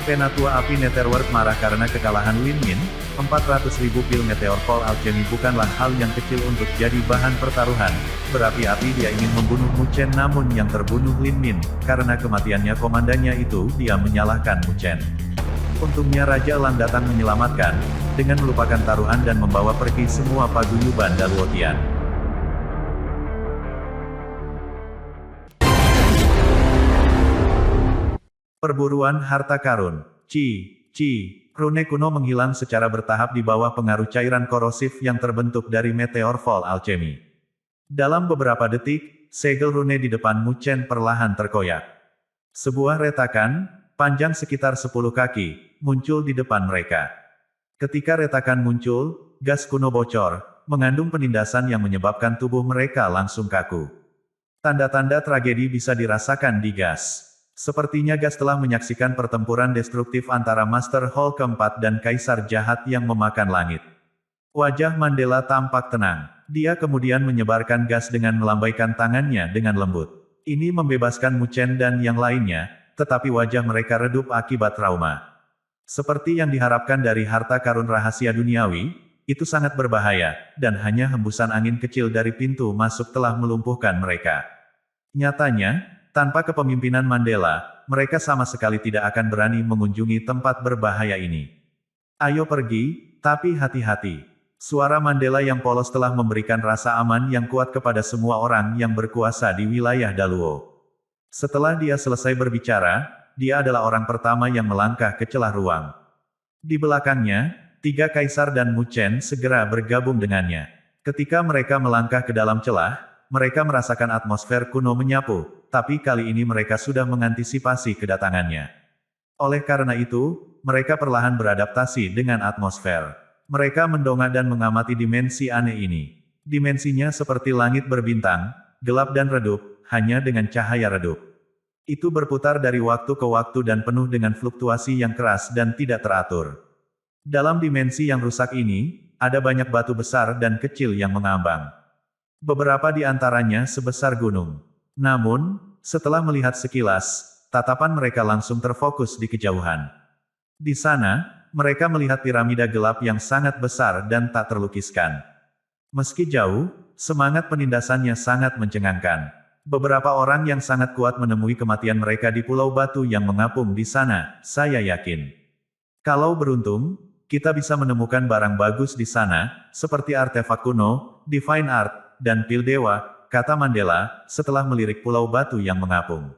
Penatua Api Netherworld marah karena kekalahan Lin Min. 400.000 pil Meteor Fall Alchemy bukanlah hal yang kecil untuk jadi bahan pertaruhan. Berapi-api dia ingin membunuh Mu Chen, namun yang terbunuh Lin Min. Karena kematiannya komandannya itu, dia menyalahkan Mu Chen. Untungnya Raja Elang datang menyelamatkan, dengan melupakan taruhan dan membawa pergi semua paguyuban Daluotian. Perburuan harta karun. Rune kuno menghilang secara bertahap di bawah pengaruh cairan korosif yang terbentuk dari Meteor Fall Alchemy. Dalam beberapa detik, segel rune di depan Mu Chen perlahan terkoyak. Sebuah retakan, panjang sekitar 10 kaki, muncul di depan mereka. Ketika retakan muncul, gas kuno bocor, mengandung penindasan yang menyebabkan tubuh mereka langsung kaku. Tanda-tanda tragedi bisa dirasakan di gas. Sepertinya gas telah menyaksikan pertempuran destruktif antara Master Hall keempat dan Kaisar Jahat yang memakan langit. Wajah Mandela tampak tenang. Dia kemudian menyebarkan gas dengan melambaikan tangannya dengan lembut. Ini membebaskan Mu Chen dan yang lainnya, tetapi wajah mereka redup akibat trauma. Seperti yang diharapkan dari harta karun rahasia duniawi, itu sangat berbahaya, dan hanya hembusan angin kecil dari pintu masuk telah melumpuhkan mereka. Nyatanya, tanpa kepemimpinan Mandela, mereka sama sekali tidak akan berani mengunjungi tempat berbahaya ini. Ayo pergi, tapi hati-hati. Suara Mandela yang polos telah memberikan rasa aman yang kuat kepada semua orang yang berkuasa di wilayah Daluo. Setelah dia selesai berbicara, dia adalah orang pertama yang melangkah ke celah ruang. Di belakangnya, 3 kaisar dan Mu Chen segera bergabung dengannya. Ketika mereka melangkah ke dalam celah, mereka merasakan atmosfer kuno menyapu, tapi kali ini mereka sudah mengantisipasi kedatangannya. Oleh karena itu, mereka perlahan beradaptasi dengan atmosfer. Mereka mendongak dan mengamati dimensi aneh ini. Dimensinya seperti langit berbintang, gelap dan redup, hanya dengan cahaya redup. Itu berputar dari waktu ke waktu dan penuh dengan fluktuasi yang keras dan tidak teratur. Dalam dimensi yang rusak ini, ada banyak batu besar dan kecil yang mengambang. Beberapa di antaranya sebesar gunung. Namun, setelah melihat sekilas, tatapan mereka langsung terfokus di kejauhan. Di sana, mereka melihat piramida gelap yang sangat besar dan tak terlukiskan. Meski jauh, semangat penindasannya sangat mencengangkan. Beberapa orang yang sangat kuat menemui kematian mereka di Pulau Batu yang mengapung di sana, saya yakin. Kalau beruntung, kita bisa menemukan barang bagus di sana, seperti artefak kuno, divine art, dan pil dewa, kata Mandela, setelah melirik Pulau Batu yang mengapung.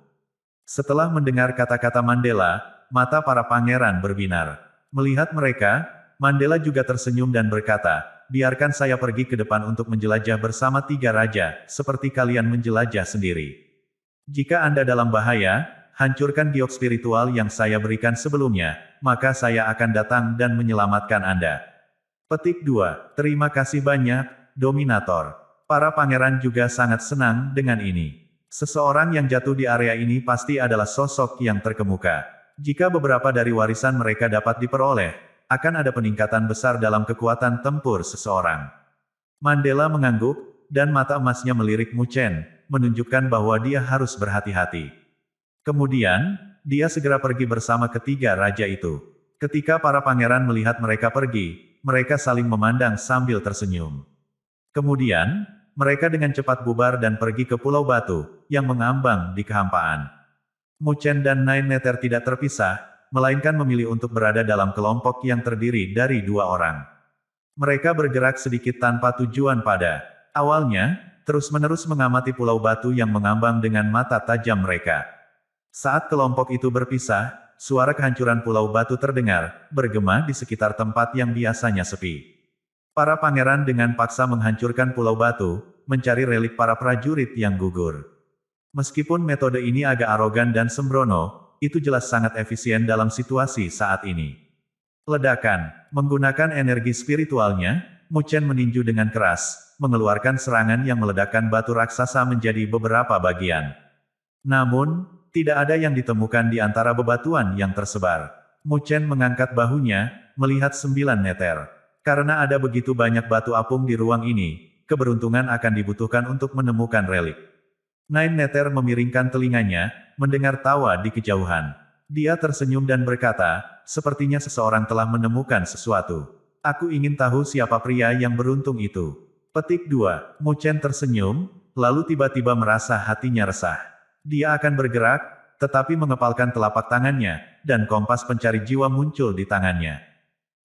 Setelah mendengar kata-kata Mandela, mata para pangeran berbinar. Melihat mereka, Mandela juga tersenyum dan berkata, biarkan saya pergi ke depan untuk menjelajah bersama 3 raja, seperti kalian menjelajah sendiri. Jika Anda dalam bahaya, hancurkan giok spiritual yang saya berikan sebelumnya, maka saya akan datang dan menyelamatkan Anda. Petik 2. Terima kasih banyak, Dominator. Para pangeran juga sangat senang dengan ini. Seseorang yang jatuh di area ini pasti adalah sosok yang terkemuka. Jika beberapa dari warisan mereka dapat diperoleh, akan ada peningkatan besar dalam kekuatan tempur seseorang. Mandela mengangguk, dan mata emasnya melirik Mu Chen, menunjukkan bahwa dia harus berhati-hati. Kemudian, dia segera pergi bersama ketiga raja itu. Ketika para pangeran melihat mereka pergi, mereka saling memandang sambil tersenyum. Kemudian, mereka dengan cepat bubar dan pergi ke Pulau Batu, yang mengambang di kehampaan. Mu Chen dan Nine Nether tidak terpisah, melainkan memilih untuk berada dalam kelompok yang terdiri dari 2 orang. Mereka bergerak sedikit tanpa tujuan pada awalnya, terus-menerus mengamati Pulau Batu yang mengambang dengan mata tajam mereka. Saat kelompok itu berpisah, suara kehancuran Pulau Batu terdengar, bergema di sekitar tempat yang biasanya sepi. Para pangeran dengan paksa menghancurkan Pulau Batu, mencari relik para prajurit yang gugur. Meskipun metode ini agak arogan dan sembrono, itu jelas sangat efisien dalam situasi saat ini. Ledakan, menggunakan energi spiritualnya, Mu Chen meninju dengan keras, mengeluarkan serangan yang meledakkan batu raksasa menjadi beberapa bagian. Namun, tidak ada yang ditemukan di antara bebatuan yang tersebar. Mu Chen mengangkat bahunya, melihat 9 meter. Karena ada begitu banyak batu apung di ruang ini, keberuntungan akan dibutuhkan untuk menemukan relik. Nine Nether memiringkan telinganya, mendengar tawa di kejauhan. Dia tersenyum dan berkata, sepertinya seseorang telah menemukan sesuatu. Aku ingin tahu siapa pria yang beruntung itu. Petik 2. Mu Chen tersenyum, lalu tiba-tiba merasa hatinya resah. Dia akan bergerak, tetapi mengepalkan telapak tangannya, dan kompas pencari jiwa muncul di tangannya.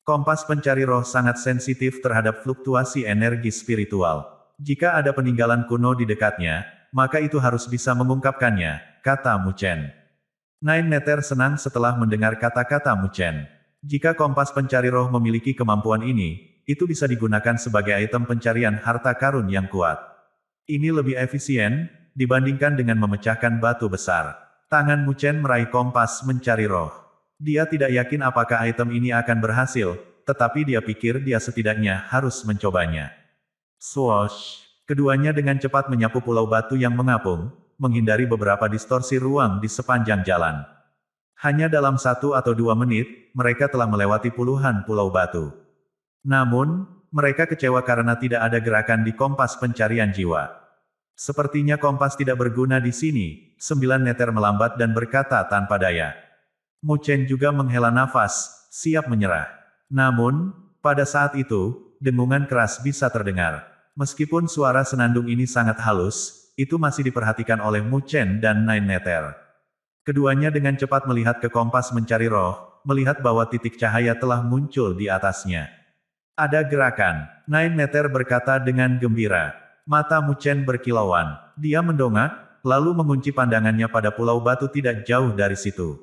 Kompas pencari roh sangat sensitif terhadap fluktuasi energi spiritual. Jika ada peninggalan kuno di dekatnya, maka itu harus bisa mengungkapkannya, kata Mu Chen. Nine Nether senang setelah mendengar kata-kata Mu Chen. Jika kompas pencari roh memiliki kemampuan ini, itu bisa digunakan sebagai item pencarian harta karun yang kuat. Ini lebih efisien, dibandingkan dengan memecahkan batu besar. Tangan Mu Chen meraih kompas mencari roh. Dia tidak yakin apakah item ini akan berhasil, tetapi dia pikir dia setidaknya harus mencobanya. Swoosh! Keduanya dengan cepat menyapu pulau batu yang mengapung, menghindari beberapa distorsi ruang di sepanjang jalan. Hanya dalam 1 atau 2 menit, mereka telah melewati puluhan pulau batu. Namun, mereka kecewa karena tidak ada gerakan di kompas pencarian jiwa. Sepertinya kompas tidak berguna di sini, 9 Nether melambat dan berkata tanpa daya. Mu Chen juga menghela nafas, siap menyerah. Namun, pada saat itu, dengungan keras bisa terdengar. Meskipun suara senandung ini sangat halus, itu masih diperhatikan oleh Mu Chen dan Nine Nether. Keduanya dengan cepat melihat ke kompas mencari roh, melihat bahwa titik cahaya telah muncul di atasnya. Ada gerakan, Nine Nether berkata dengan gembira. Mata Mu Chen berkilauan. Dia mendongak, lalu mengunci pandangannya pada pulau batu tidak jauh dari situ.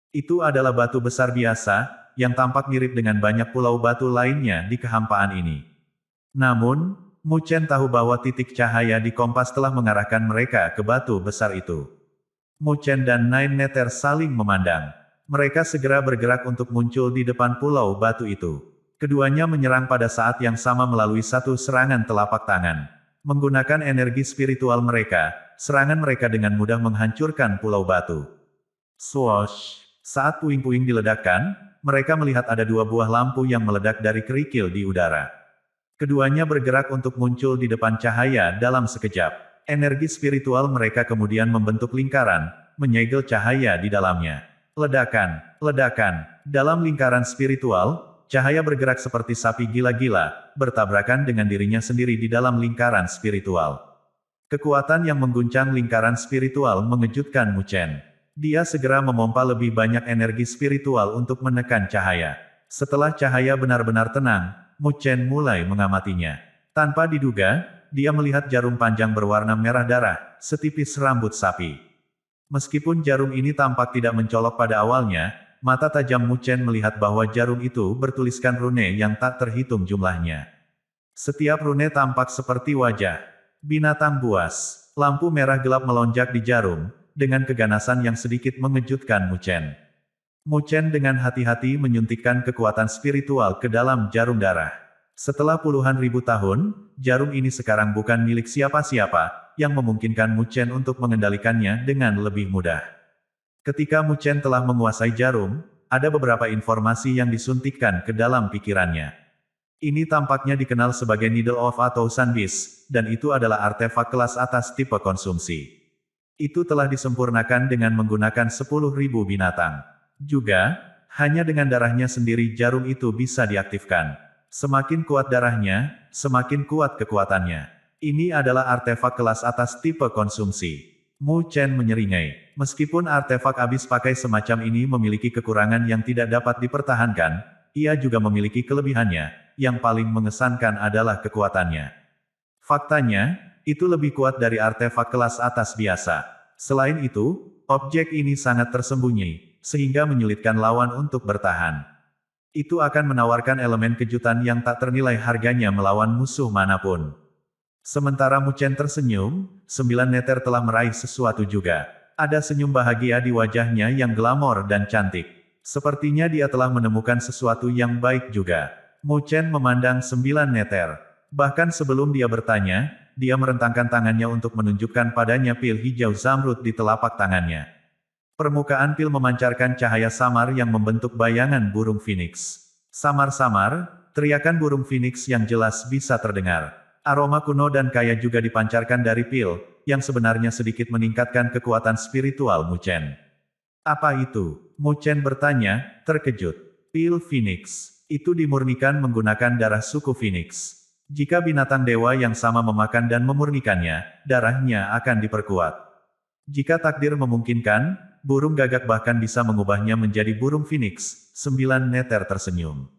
Itu adalah batu besar biasa, yang tampak mirip dengan banyak pulau batu lainnya di kehampaan ini. Namun, Mu Chen tahu bahwa titik cahaya di kompas telah mengarahkan mereka ke batu besar itu. Mu Chen dan Nine Nether saling memandang. Mereka segera bergerak untuk muncul di depan pulau batu itu. Keduanya menyerang pada saat yang sama melalui satu serangan telapak tangan. Menggunakan energi spiritual mereka, serangan mereka dengan mudah menghancurkan pulau batu. Swoosh! Saat puing-puing diledakkan, mereka melihat ada 2 buah lampu yang meledak dari kerikil di udara. Keduanya bergerak untuk muncul di depan cahaya dalam sekejap. Energi spiritual mereka kemudian membentuk lingkaran, menyegel cahaya di dalamnya. Ledakan, ledakan. Dalam lingkaran spiritual, cahaya bergerak seperti sapi gila-gila, bertabrakan dengan dirinya sendiri di dalam lingkaran spiritual. Kekuatan yang mengguncang lingkaran spiritual mengejutkan Mu Chen. Dia segera memompa lebih banyak energi spiritual untuk menekan cahaya. Setelah cahaya benar-benar tenang, Mu Chen mulai mengamatinya. Tanpa diduga, dia melihat jarum panjang berwarna merah darah, setipis rambut sapi. Meskipun jarum ini tampak tidak mencolok pada awalnya, mata tajam Mu Chen melihat bahwa jarum itu bertuliskan rune yang tak terhitung jumlahnya. Setiap rune tampak seperti wajah binatang buas. Lampu merah gelap melonjak di jarum, dengan keganasan yang sedikit mengejutkan Mu Chen. Mu Chen dengan hati-hati menyuntikkan kekuatan spiritual ke dalam jarum darah. Setelah puluhan ribu tahun, jarum ini sekarang bukan milik siapa-siapa, yang memungkinkan Mu Chen untuk mengendalikannya dengan lebih mudah. Ketika Mu Chen telah menguasai jarum, ada beberapa informasi yang disuntikkan ke dalam pikirannya. Ini tampaknya dikenal sebagai Needle of atau Sunbeast, dan itu adalah artefak kelas atas tipe konsumsi. Itu telah disempurnakan dengan menggunakan 10.000 binatang. Juga, hanya dengan darahnya sendiri jarum itu bisa diaktifkan. Semakin kuat darahnya, semakin kuat kekuatannya. Ini adalah artefak kelas atas tipe konsumsi. Mu Chen menyeringai. Meskipun artefak habis pakai semacam ini memiliki kekurangan yang tidak dapat dipertahankan, ia juga memiliki kelebihannya, yang paling mengesankan adalah kekuatannya. Faktanya, itu lebih kuat dari artefak kelas atas biasa. Selain itu, objek ini sangat tersembunyi, sehingga menyulitkan lawan untuk bertahan. Itu akan menawarkan elemen kejutan yang tak ternilai harganya melawan musuh manapun. Sementara Mu Chen tersenyum, 9 Nether telah meraih sesuatu juga. Ada senyum bahagia di wajahnya yang glamor dan cantik. Sepertinya dia telah menemukan sesuatu yang baik juga. Mu Chen memandang 9 Nether. Bahkan sebelum dia bertanya, dia merentangkan tangannya untuk menunjukkan padanya pil hijau zamrud di telapak tangannya. Permukaan pil memancarkan cahaya samar yang membentuk bayangan burung phoenix. Samar-samar, teriakan burung phoenix yang jelas bisa terdengar. Aroma kuno dan kaya juga dipancarkan dari pil, yang sebenarnya sedikit meningkatkan kekuatan spiritual Mu Chen. Apa itu? Mu Chen bertanya, terkejut. Pil Phoenix. Itu dimurnikan menggunakan darah suku Phoenix. Jika binatang dewa yang sama memakan dan memurnikannya, darahnya akan diperkuat. Jika takdir memungkinkan, burung gagak bahkan bisa mengubahnya menjadi burung Phoenix. 9 Neter tersenyum.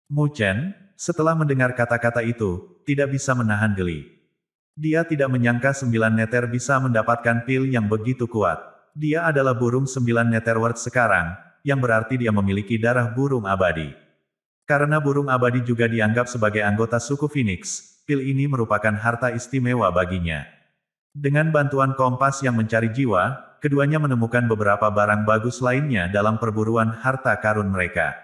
Mu Chen, setelah mendengar kata-kata itu, tidak bisa menahan geli. Dia tidak menyangka 9 Neter bisa mendapatkan pil yang begitu kuat. Dia adalah burung 9 Netherworld sekarang, yang berarti dia memiliki darah burung abadi. Karena burung abadi juga dianggap sebagai anggota suku Phoenix, pil ini merupakan harta istimewa baginya. Dengan bantuan kompas yang mencari jiwa, keduanya menemukan beberapa barang bagus lainnya dalam perburuan harta karun mereka.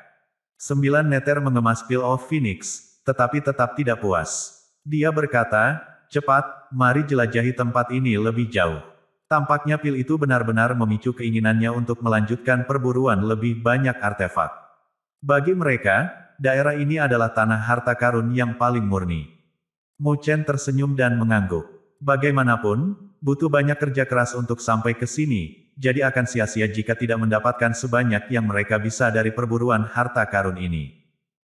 9 Nether mengemas Pil of Phoenix, tetapi tetap tidak puas. Dia berkata, cepat, mari jelajahi tempat ini lebih jauh. Tampaknya pil itu benar-benar memicu keinginannya untuk melanjutkan perburuan lebih banyak artefak. Bagi mereka, daerah ini adalah tanah harta karun yang paling murni. Mu Chen tersenyum dan mengangguk. Bagaimanapun, butuh banyak kerja keras untuk sampai ke sini, jadi akan sia-sia jika tidak mendapatkan sebanyak yang mereka bisa dari perburuan harta karun ini.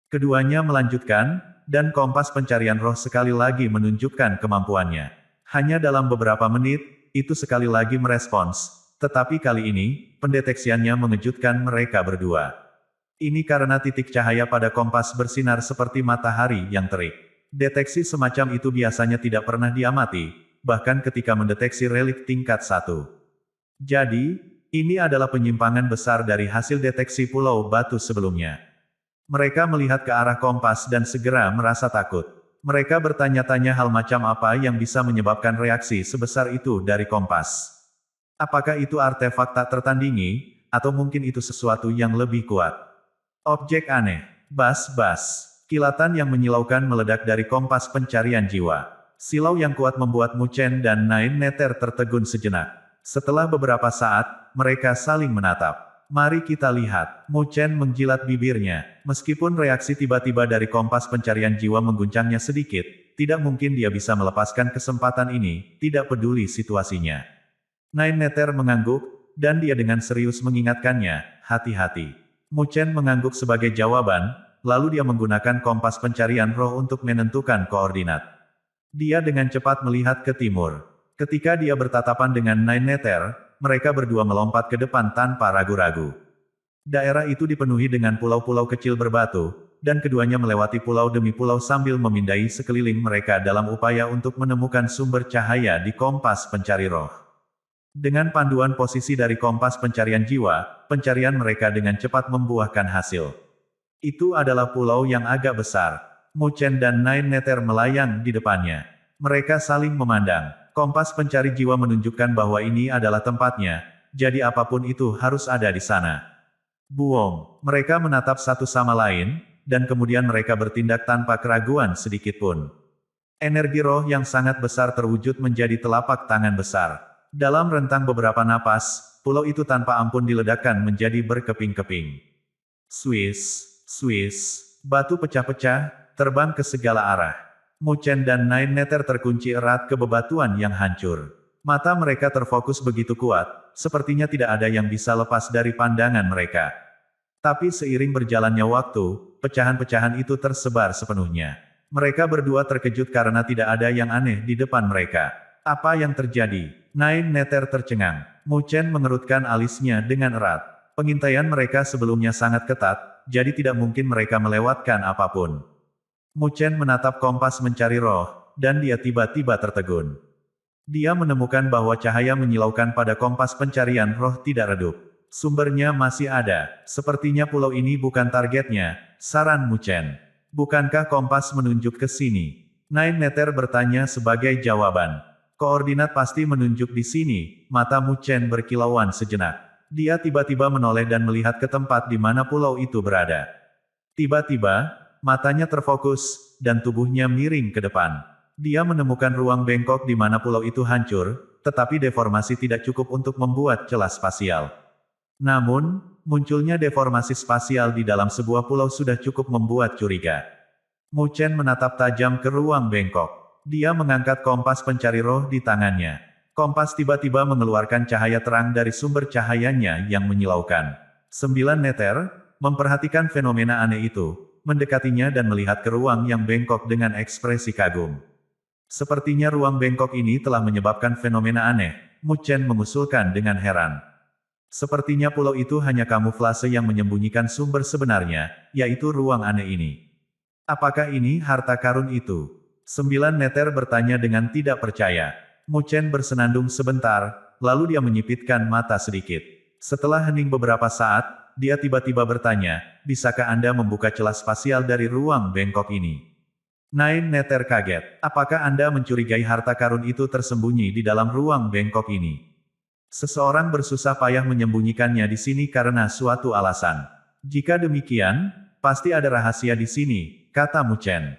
Keduanya melanjutkan, dan kompas pencarian roh sekali lagi menunjukkan kemampuannya. Hanya dalam beberapa menit, itu sekali lagi merespons, tetapi kali ini, pendeteksiannya mengejutkan mereka berdua. Ini karena titik cahaya pada kompas bersinar seperti matahari yang terik. Deteksi semacam itu biasanya tidak pernah diamati, bahkan ketika mendeteksi relik tingkat 1. Jadi, ini adalah penyimpangan besar dari hasil deteksi pulau batu sebelumnya. Mereka melihat ke arah kompas dan segera merasa takut. Mereka bertanya-tanya hal macam apa yang bisa menyebabkan reaksi sebesar itu dari kompas. Apakah itu artefak tak tertandingi, atau mungkin itu sesuatu yang lebih kuat? Objek aneh. Bas-bas. Kilatan yang menyilaukan meledak dari kompas pencarian jiwa. Silau yang kuat membuat Mu Chen dan Nine Nether tertegun sejenak. Setelah beberapa saat, mereka saling menatap. Mari kita lihat. Mu Chen menjilat bibirnya. Meskipun reaksi tiba-tiba dari kompas pencarian jiwa mengguncangnya sedikit, tidak mungkin dia bisa melepaskan kesempatan ini, tidak peduli situasinya. Nine Nether mengangguk, dan dia dengan serius mengingatkannya, hati-hati. Mu Chen mengangguk sebagai jawaban, lalu dia menggunakan kompas pencarian roh untuk menentukan koordinat. Dia dengan cepat melihat ke timur. Ketika dia bertatapan dengan Nine Nether, mereka berdua melompat ke depan tanpa ragu-ragu. Daerah itu dipenuhi dengan pulau-pulau kecil berbatu, dan keduanya melewati pulau demi pulau sambil memindai sekeliling mereka dalam upaya untuk menemukan sumber cahaya di kompas pencari roh. Dengan panduan posisi dari kompas pencarian jiwa, pencarian mereka dengan cepat membuahkan hasil. Itu adalah pulau yang agak besar. Mu Chen dan Nine Nether melayang di depannya. Mereka saling memandang. Kompas pencari jiwa menunjukkan bahwa ini adalah tempatnya, jadi apapun itu harus ada di sana. Buong, mereka menatap satu sama lain, dan kemudian mereka bertindak tanpa keraguan sedikit pun. Energi roh yang sangat besar terwujud menjadi telapak tangan besar. Dalam rentang beberapa napas, pulau itu tanpa ampun diledakkan menjadi berkeping-keping. Swiss, Swiss, batu pecah-pecah, terbang ke segala arah. Mu Chen dan Nine Nether terkunci erat ke bebatuan yang hancur. Mata mereka terfokus begitu kuat, sepertinya tidak ada yang bisa lepas dari pandangan mereka. Tapi seiring berjalannya waktu, pecahan-pecahan itu tersebar sepenuhnya. Mereka berdua terkejut karena tidak ada yang aneh di depan mereka. Apa yang terjadi? Nine Nether tercengang. Mu Chen mengerutkan alisnya dengan erat. Pengintaian mereka sebelumnya sangat ketat, jadi tidak mungkin mereka melewatkan apapun. Mu Chen menatap kompas mencari roh, dan dia tiba-tiba tertegun. Dia menemukan bahwa cahaya menyilaukan pada kompas pencarian roh tidak redup. Sumbernya masih ada. Sepertinya pulau ini bukan targetnya, saran Mu Chen. Bukankah kompas menunjuk ke sini? Nine Nether bertanya sebagai jawaban. Koordinat pasti menunjuk di sini. Mata Mu Chen berkilauan sejenak. Dia tiba-tiba menoleh dan melihat ke tempat di mana pulau itu berada. Tiba-tiba, matanya terfokus, dan tubuhnya miring ke depan. Dia menemukan ruang bengkok di mana pulau itu hancur, tetapi deformasi tidak cukup untuk membuat celah spasial. Namun, munculnya deformasi spasial di dalam sebuah pulau sudah cukup membuat curiga. Mu Chen menatap tajam ke ruang bengkok. Dia mengangkat kompas pencari roh di tangannya. Kompas tiba-tiba mengeluarkan cahaya terang dari sumber cahayanya yang menyilaukan. 9 Neter memperhatikan fenomena aneh itu, mendekatinya dan melihat ke ruang yang bengkok dengan ekspresi kagum. Sepertinya ruang bengkok ini telah menyebabkan fenomena aneh, Mu Chen mengusulkan dengan heran. Sepertinya pulau itu hanya kamuflase yang menyembunyikan sumber sebenarnya, yaitu ruang aneh ini. Apakah ini harta karun itu? 9 Neter bertanya dengan tidak percaya. Mu Chen bersenandung sebentar, lalu dia menyipitkan mata sedikit. Setelah hening beberapa saat, dia tiba-tiba bertanya, bisakah Anda membuka celah spasial dari ruang bengkok ini? 9 Neter kaget. Apakah Anda mencurigai harta karun itu tersembunyi di dalam ruang bengkok ini? Seseorang bersusah payah menyembunyikannya di sini karena suatu alasan. Jika demikian, pasti ada rahasia di sini, kata Mu Chen.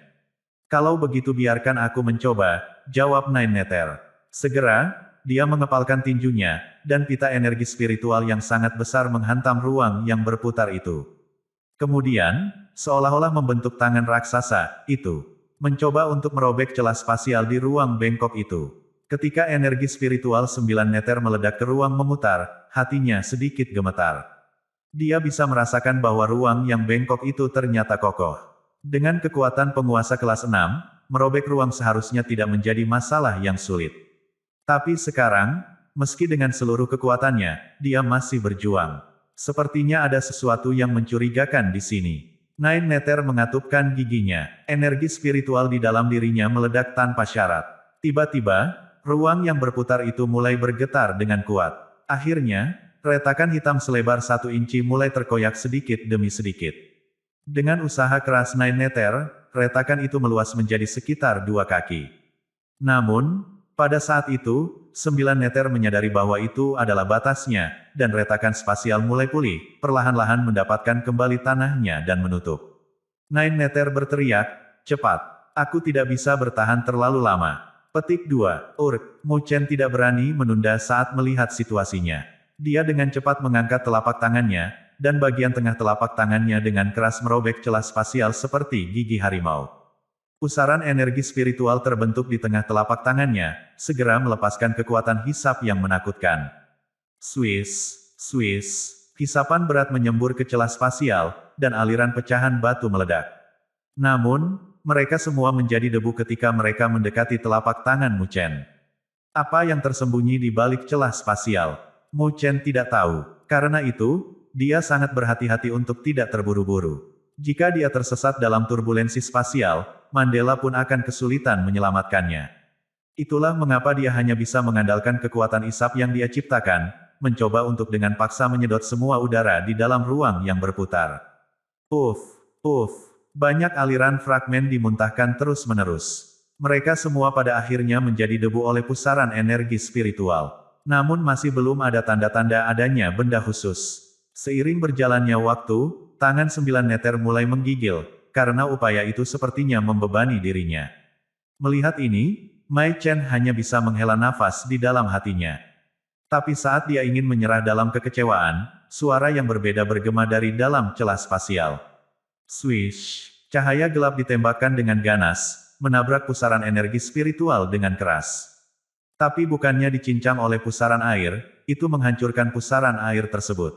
Kalau begitu biarkan aku mencoba, jawab 9 Neter. Segera, dia mengepalkan tinjunya, dan pita energi spiritual yang sangat besar menghantam ruang yang berputar itu. Kemudian, seolah-olah membentuk tangan raksasa, itu mencoba untuk merobek celah spasial di ruang bengkok itu. Ketika energi spiritual 9 Neter meledak ke ruang memutar, hatinya sedikit gemetar. Dia bisa merasakan bahwa ruang yang bengkok itu ternyata kokoh. Dengan kekuatan penguasa kelas 6, merobek ruang seharusnya tidak menjadi masalah yang sulit. Tapi sekarang, meski dengan seluruh kekuatannya, dia masih berjuang. Sepertinya ada sesuatu yang mencurigakan di sini. 9 Neter mengatupkan giginya. Energi spiritual di dalam dirinya meledak tanpa syarat. Tiba-tiba, ruang yang berputar itu mulai bergetar dengan kuat. Akhirnya, retakan hitam selebar 1 inci mulai terkoyak sedikit demi sedikit. Dengan usaha keras 9 Neter, retakan itu meluas menjadi sekitar 2 kaki. Namun, pada saat itu, 9 Neter menyadari bahwa itu adalah batasnya, dan retakan spasial mulai pulih, perlahan-lahan mendapatkan kembali tanahnya dan menutup. 9 Neter berteriak, cepat. Aku tidak bisa bertahan terlalu lama. Petik 2. Mu Chen tidak berani menunda saat melihat situasinya. Dia dengan cepat mengangkat telapak tangannya, dan bagian tengah telapak tangannya dengan keras merobek celah spasial seperti gigi harimau. Pusaran energi spiritual terbentuk di tengah telapak tangannya, segera melepaskan kekuatan hisap yang menakutkan. Swiss, swiss, hisapan berat menyembur ke celah spasial, dan aliran pecahan batu meledak. Namun, mereka semua menjadi debu ketika mereka mendekati telapak tangan Mu Chen. Apa yang tersembunyi di balik celah spasial? Mu Chen tidak tahu. Karena itu, dia sangat berhati-hati untuk tidak terburu-buru. Jika dia tersesat dalam turbulensi spasial, Mandela pun akan kesulitan menyelamatkannya. Itulah mengapa dia hanya bisa mengandalkan kekuatan isap yang dia ciptakan, mencoba untuk dengan paksa menyedot semua udara di dalam ruang yang berputar. Uff, banyak aliran fragmen dimuntahkan terus-menerus. Mereka semua pada akhirnya menjadi debu oleh pusaran energi spiritual. Namun masih belum ada tanda-tanda adanya benda khusus. Seiring berjalannya waktu, tangan 9 Neter mulai menggigil, karena upaya itu sepertinya membebani dirinya. Melihat ini, Mai Chen hanya bisa menghela nafas di dalam hatinya. Tapi saat dia ingin menyerah dalam kekecewaan, suara yang berbeda bergema dari dalam celah spasial. Swish, cahaya gelap ditembakkan dengan ganas, menabrak pusaran energi spiritual dengan keras. Tapi bukannya dicincang oleh pusaran air, itu menghancurkan pusaran air tersebut.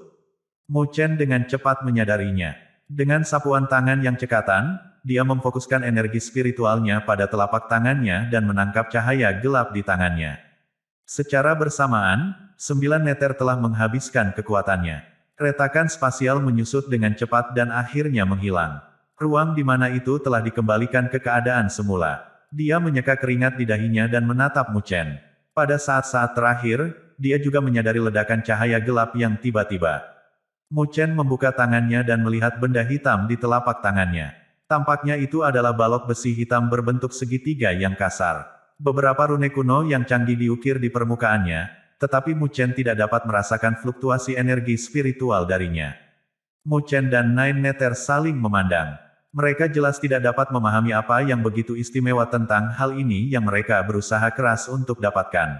Mu Chen dengan cepat menyadarinya. Dengan sapuan tangan yang cekatan, dia memfokuskan energi spiritualnya pada telapak tangannya dan menangkap cahaya gelap di tangannya. Secara bersamaan, 9 Neter telah menghabiskan kekuatannya. Retakan spasial menyusut dengan cepat dan akhirnya menghilang. Ruang di mana itu telah dikembalikan ke keadaan semula. Dia menyeka keringat di dahinya dan menatap Mu Chen. Pada saat-saat terakhir, dia juga menyadari ledakan cahaya gelap yang tiba-tiba. Mu Chen membuka tangannya dan melihat benda hitam di telapak tangannya. Tampaknya itu adalah balok besi hitam berbentuk segitiga yang kasar. Beberapa rune kuno yang canggih diukir di permukaannya, tetapi Mu Chen tidak dapat merasakan fluktuasi energi spiritual darinya. Mu Chen dan 9 Neter saling memandang. Mereka jelas tidak dapat memahami apa yang begitu istimewa tentang hal ini yang mereka berusaha keras untuk dapatkan.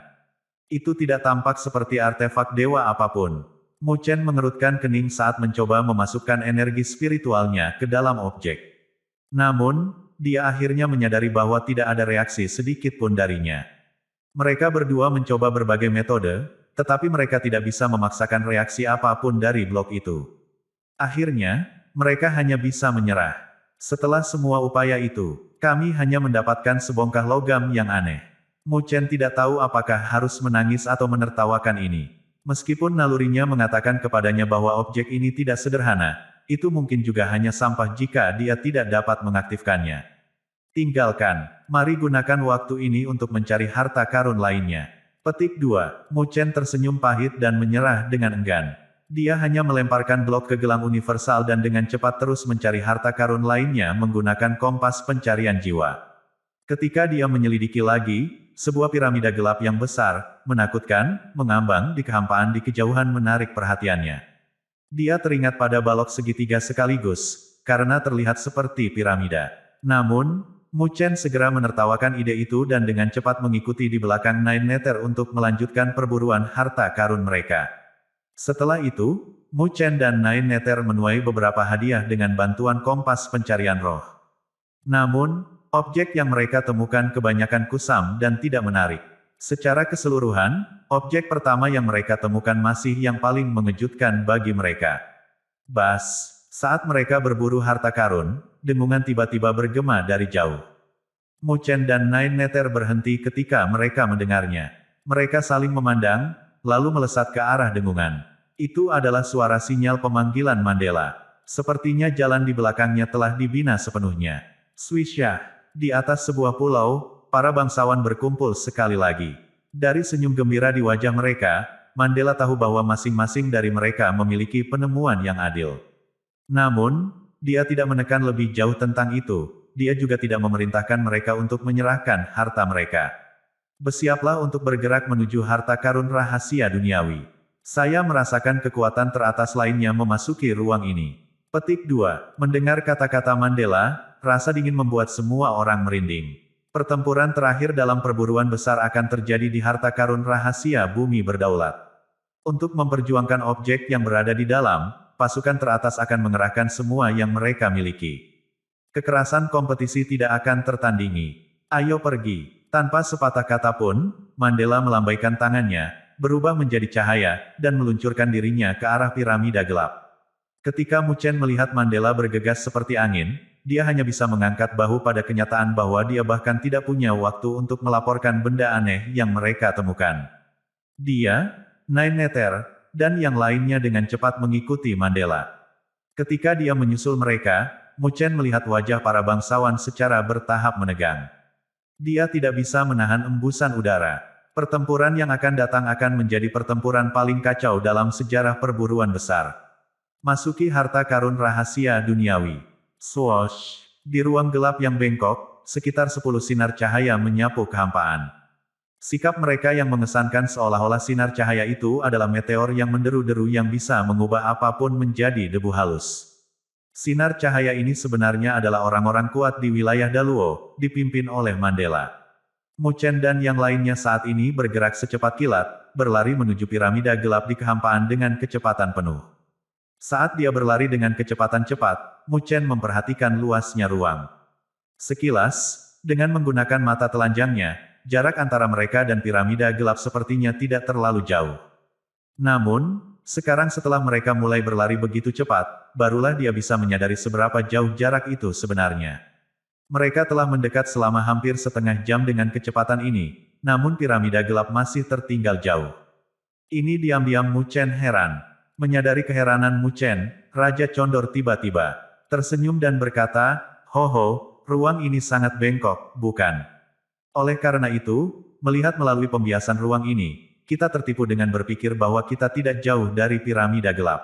Itu tidak tampak seperti artefak dewa apapun. Mu Chen mengerutkan kening saat mencoba memasukkan energi spiritualnya ke dalam objek. Namun, dia akhirnya menyadari bahwa tidak ada reaksi sedikit pun darinya. Mereka berdua mencoba berbagai metode, tetapi mereka tidak bisa memaksakan reaksi apapun dari blok itu. Akhirnya, mereka hanya bisa menyerah. Setelah semua upaya itu, kami hanya mendapatkan sebongkah logam yang aneh. Mu Chen tidak tahu apakah harus menangis atau menertawakan ini. Meskipun nalurinya mengatakan kepadanya bahwa objek ini tidak sederhana, itu mungkin juga hanya sampah jika dia tidak dapat mengaktifkannya. Tinggalkan. Mari gunakan waktu ini untuk mencari harta karun lainnya. Petik 2. Mu Chen tersenyum pahit dan menyerah dengan enggan. Dia hanya melemparkan blok ke gelang universal dan dengan cepat terus mencari harta karun lainnya menggunakan kompas pencarian jiwa. Ketika dia menyelidiki lagi, sebuah piramida gelap yang besar, menakutkan, mengambang di kehampaan di kejauhan menarik perhatiannya. Dia teringat pada balok segitiga sekaligus, karena terlihat seperti piramida. Namun, Mu Chen segera menertawakan ide itu dan dengan cepat mengikuti di belakang Nine Nether untuk melanjutkan perburuan harta karun mereka. Setelah itu, Mu Chen dan Nine Nether menuai beberapa hadiah dengan bantuan kompas pencarian roh. Namun, objek yang mereka temukan kebanyakan kusam dan tidak menarik. Secara keseluruhan, objek pertama yang mereka temukan masih yang paling mengejutkan bagi mereka. Bas. Saat mereka berburu harta karun, dengungan tiba-tiba bergema dari jauh. Mu Chen dan Nine Nether berhenti ketika mereka mendengarnya. Mereka saling memandang, lalu melesat ke arah dengungan. Itu adalah suara sinyal pemanggilan Mandela. Sepertinya jalan di belakangnya telah dibina sepenuhnya. Swishyah. Di atas sebuah pulau, para bangsawan berkumpul sekali lagi. Dari senyum gembira di wajah mereka, Mandela tahu bahwa masing-masing dari mereka memiliki penemuan yang adil. Namun, dia tidak menekan lebih jauh tentang itu, dia juga tidak memerintahkan mereka untuk menyerahkan harta mereka. Bersiaplah untuk bergerak menuju harta karun rahasia duniawi. Saya merasakan kekuatan teratas lainnya memasuki ruang ini. Petik 2. Mendengar kata-kata Mandela, rasa dingin membuat semua orang merinding. Pertempuran terakhir dalam perburuan besar akan terjadi di harta karun rahasia bumi berdaulat. Untuk memperjuangkan objek yang berada di dalam, pasukan teratas akan mengerahkan semua yang mereka miliki. Kekerasan kompetisi tidak akan tertandingi. Ayo pergi. Tanpa sepatah kata pun, Mandela melambaikan tangannya, berubah menjadi cahaya, dan meluncurkan dirinya ke arah piramida gelap. Ketika Mu Chen melihat Mandela bergegas seperti angin, dia hanya bisa mengangkat bahu pada kenyataan bahwa dia bahkan tidak punya waktu untuk melaporkan benda aneh yang mereka temukan. Dia, Nine Nether, dan yang lainnya dengan cepat mengikuti Mandela. Ketika dia menyusul mereka, Mu Chen melihat wajah para bangsawan secara bertahap menegang. Dia tidak bisa menahan embusan udara. Pertempuran yang akan datang akan menjadi pertempuran paling kacau dalam sejarah perburuan besar. Masuki harta karun rahasia duniawi. Swoosh! Di ruang gelap yang bengkok, sekitar 10 sinar cahaya menyapu kehampaan. Sikap mereka yang mengesankan seolah-olah sinar cahaya itu adalah meteor yang menderu-deru yang bisa mengubah apapun menjadi debu halus. Sinar cahaya ini sebenarnya adalah orang-orang kuat di wilayah Daluo, dipimpin oleh Mandela. Mu Chen dan yang lainnya saat ini bergerak secepat kilat, berlari menuju piramida gelap di kehampaan dengan kecepatan penuh. Saat dia berlari dengan kecepatan cepat, Mu Chen memperhatikan luasnya ruang. Sekilas, dengan menggunakan mata telanjangnya, jarak antara mereka dan piramida gelap sepertinya tidak terlalu jauh. Namun, sekarang setelah mereka mulai berlari begitu cepat, barulah dia bisa menyadari seberapa jauh jarak itu sebenarnya. Mereka telah mendekat selama hampir setengah jam dengan kecepatan ini, namun piramida gelap masih tertinggal jauh. Ini diam-diam Mu Chen heran. Menyadari keheranan Mu Chen, Raja Condor tiba-tiba tersenyum dan berkata, "Ho, ruang ini sangat bengkok, bukan? Oleh karena itu, melihat melalui pembiasan ruang ini, kita tertipu dengan berpikir bahwa kita tidak jauh dari piramida gelap.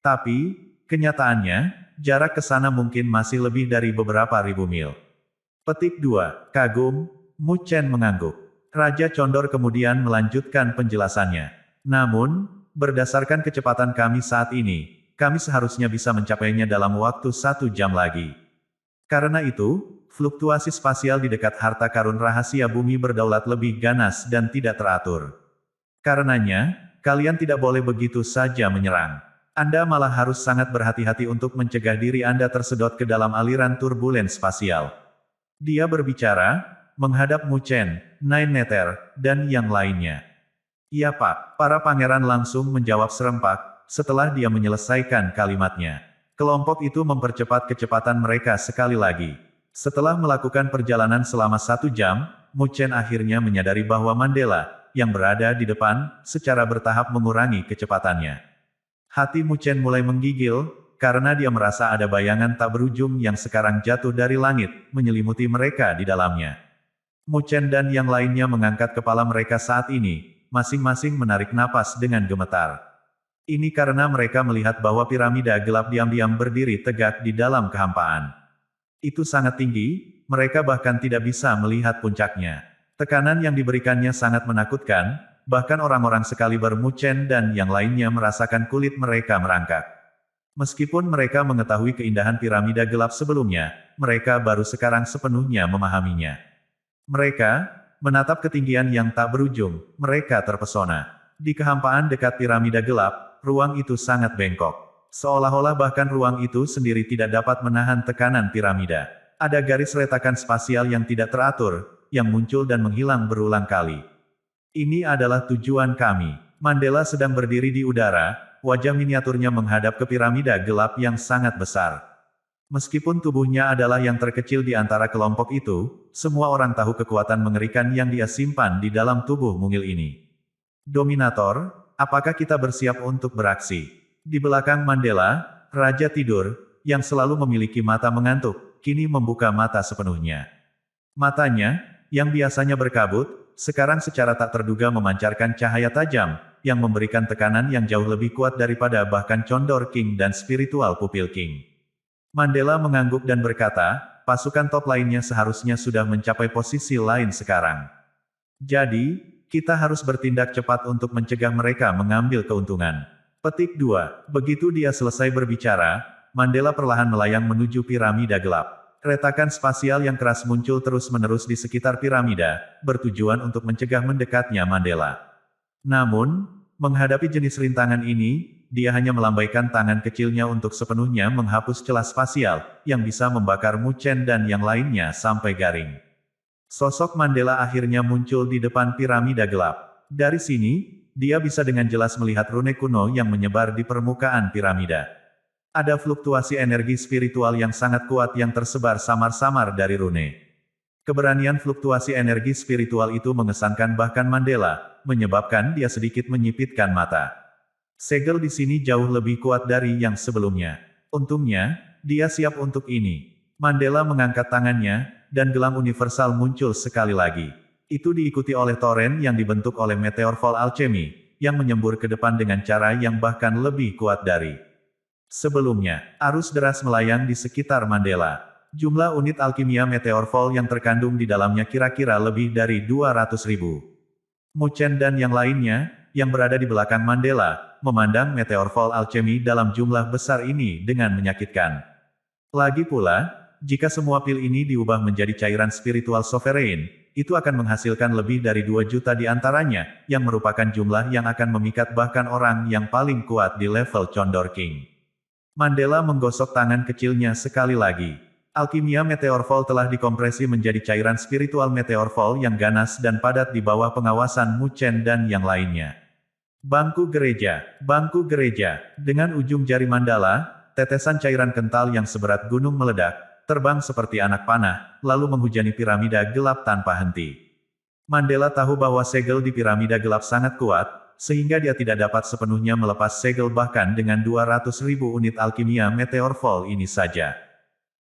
Tapi, kenyataannya, jarak ke sana mungkin masih lebih dari beberapa ribu mil." Petik 2. Kagum, Mu Chen mengangguk. Raja Condor kemudian melanjutkan penjelasannya. Namun, berdasarkan kecepatan kami saat ini, kami seharusnya bisa mencapainya dalam waktu 1 jam lagi. Karena itu, fluktuasi spasial di dekat harta karun rahasia bumi berdaulat lebih ganas dan tidak teratur. Karenanya, kalian tidak boleh begitu saja menyerang. Anda malah harus sangat berhati-hati untuk mencegah diri Anda tersedot ke dalam aliran turbulen spasial. Dia berbicara, menghadap Mu Chen, Nine Nether, dan yang lainnya. Iya Pak, para pangeran langsung menjawab serempak, setelah dia menyelesaikan kalimatnya. Kelompok itu mempercepat kecepatan mereka sekali lagi. Setelah melakukan perjalanan selama 1 jam, Mu Chen akhirnya menyadari bahwa Mandela, yang berada di depan, secara bertahap mengurangi kecepatannya. Hati Mu Chen mulai menggigil, karena dia merasa ada bayangan tak berujung yang sekarang jatuh dari langit, menyelimuti mereka di dalamnya. Mu Chen dan yang lainnya mengangkat kepala mereka saat ini, masing-masing menarik napas dengan gemetar. Ini karena mereka melihat bahwa piramida gelap diam-diam berdiri tegak di dalam kehampaan. Itu sangat tinggi, mereka bahkan tidak bisa melihat puncaknya. Tekanan yang diberikannya sangat menakutkan, bahkan orang-orang sekaliber Mu Chen dan yang lainnya merasakan kulit mereka merangkak. Meskipun mereka mengetahui keindahan piramida gelap sebelumnya, mereka baru sekarang sepenuhnya memahaminya. Mereka menatap ketinggian yang tak berujung, mereka terpesona. Di kehampaan dekat piramida gelap, ruang itu sangat bengkok. Seolah-olah bahkan ruang itu sendiri tidak dapat menahan tekanan piramida. Ada garis retakan spasial yang tidak teratur, yang muncul dan menghilang berulang kali. Ini adalah tujuan kami. Mandela sedang berdiri di udara, wajah miniaturnya menghadap ke piramida gelap yang sangat besar. Meskipun tubuhnya adalah yang terkecil di antara kelompok itu, semua orang tahu kekuatan mengerikan yang dia simpan di dalam tubuh mungil ini. Dominator, apakah kita bersiap untuk beraksi? Di belakang Mandela, Raja Tidur, yang selalu memiliki mata mengantuk, kini membuka mata sepenuhnya. Matanya, yang biasanya berkabut, sekarang secara tak terduga memancarkan cahaya tajam, yang memberikan tekanan yang jauh lebih kuat daripada bahkan Condor King dan spiritual pupil King. Mandela mengangguk dan berkata, pasukan top lainnya seharusnya sudah mencapai posisi lain sekarang. Jadi, kita harus bertindak cepat untuk mencegah mereka mengambil keuntungan. Petik 2. Begitu dia selesai berbicara, Mandela perlahan melayang menuju piramida gelap. Retakan spasial yang keras muncul terus-menerus di sekitar piramida, bertujuan untuk mencegah mendekatnya Mandela. Namun, menghadapi jenis rintangan ini, dia hanya melambaikan tangan kecilnya untuk sepenuhnya menghapus celah spasial, yang bisa membakar Mu Chen dan yang lainnya sampai garing. Sosok Mandela akhirnya muncul di depan piramida gelap. Dari sini, dia bisa dengan jelas melihat rune kuno yang menyebar di permukaan piramida. Ada fluktuasi energi spiritual yang sangat kuat yang tersebar samar-samar dari rune. Keberanian fluktuasi energi spiritual itu mengesankan bahkan Mandela, menyebabkan dia sedikit menyipitkan mata. Segel di sini jauh lebih kuat dari yang sebelumnya. Untungnya, dia siap untuk ini. Mandela mengangkat tangannya, dan gelang universal muncul sekali lagi. Itu diikuti oleh toren yang dibentuk oleh Meteor Fall Alchemy, yang menyembur ke depan dengan cara yang bahkan lebih kuat dari sebelumnya. Arus deras melayang di sekitar Mandela. Jumlah unit alkimia Meteor Fall yang terkandung di dalamnya kira-kira lebih dari 200.000. Mu Chen dan yang lainnya, yang berada di belakang Mandela, memandang Meteor Fall Alchemy dalam jumlah besar ini dengan menyakitkan. Lagi pula, jika semua pil ini diubah menjadi cairan spiritual sovereign, itu akan menghasilkan lebih dari 2 juta di antaranya, yang merupakan jumlah yang akan memikat bahkan orang yang paling kuat di level Condor King. Mandela menggosok tangan kecilnya sekali lagi. Alkimia Meteor Fall telah dikompresi menjadi cairan spiritual Meteor Fall yang ganas dan padat di bawah pengawasan Mu Chen dan yang lainnya. Bangku gereja, dengan ujung jari Mandala, tetesan cairan kental yang seberat gunung meledak, terbang seperti anak panah, lalu menghujani piramida gelap tanpa henti. Mandela tahu bahwa segel di piramida gelap sangat kuat, sehingga dia tidak dapat sepenuhnya melepas segel bahkan dengan 200.000 unit alkimia Meteor Fall ini saja.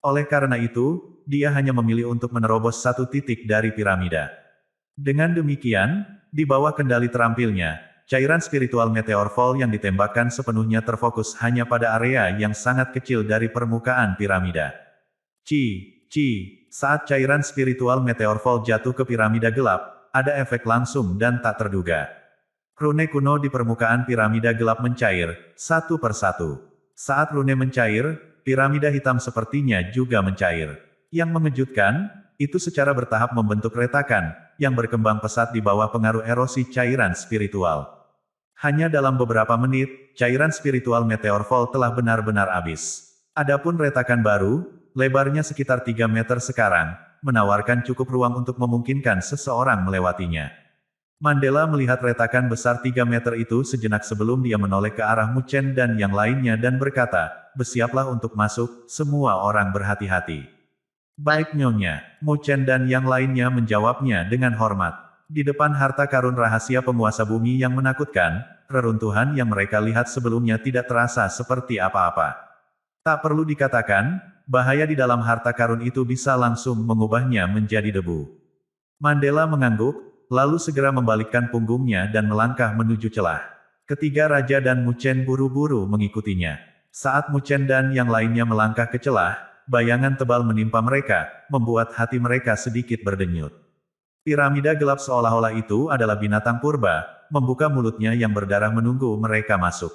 Oleh karena itu, dia hanya memilih untuk menerobos satu titik dari piramida. Dengan demikian, di bawah kendali terampilnya, cairan spiritual Meteor Fall yang ditembakkan sepenuhnya terfokus hanya pada area yang sangat kecil dari permukaan piramida. Saat cairan spiritual Meteor Fall jatuh ke piramida gelap, ada efek langsung dan tak terduga. Rune kuno di permukaan piramida gelap mencair, satu persatu. Saat rune mencair, piramida hitam sepertinya juga mencair. Yang mengejutkan, itu secara bertahap membentuk retakan, yang berkembang pesat di bawah pengaruh erosi cairan spiritual. Hanya dalam beberapa menit, cairan spiritual Meteor Fall telah benar-benar habis. Adapun retakan baru, lebarnya sekitar 3 meter sekarang, menawarkan cukup ruang untuk memungkinkan seseorang melewatinya. Mandela melihat retakan besar 3 meter itu sejenak sebelum dia menoleh ke arah Mu Chen dan yang lainnya dan berkata, "Bersiaplah untuk masuk, semua orang berhati-hati." "Baik Nyonya," Mu Chen dan yang lainnya menjawabnya dengan hormat. Di depan harta karun rahasia penguasa bumi yang menakutkan, reruntuhan yang mereka lihat sebelumnya tidak terasa seperti apa-apa. Tak perlu dikatakan, bahaya di dalam harta karun itu bisa langsung mengubahnya menjadi debu. Mandela mengangguk, lalu segera membalikkan punggungnya dan melangkah menuju celah. Ketiga raja dan Mu Chen buru-buru mengikutinya. Saat Mu Chen dan yang lainnya melangkah ke celah, bayangan tebal menimpa mereka, membuat hati mereka sedikit berdenyut. Piramida gelap seolah-olah itu adalah binatang purba, membuka mulutnya yang berdarah menunggu mereka masuk.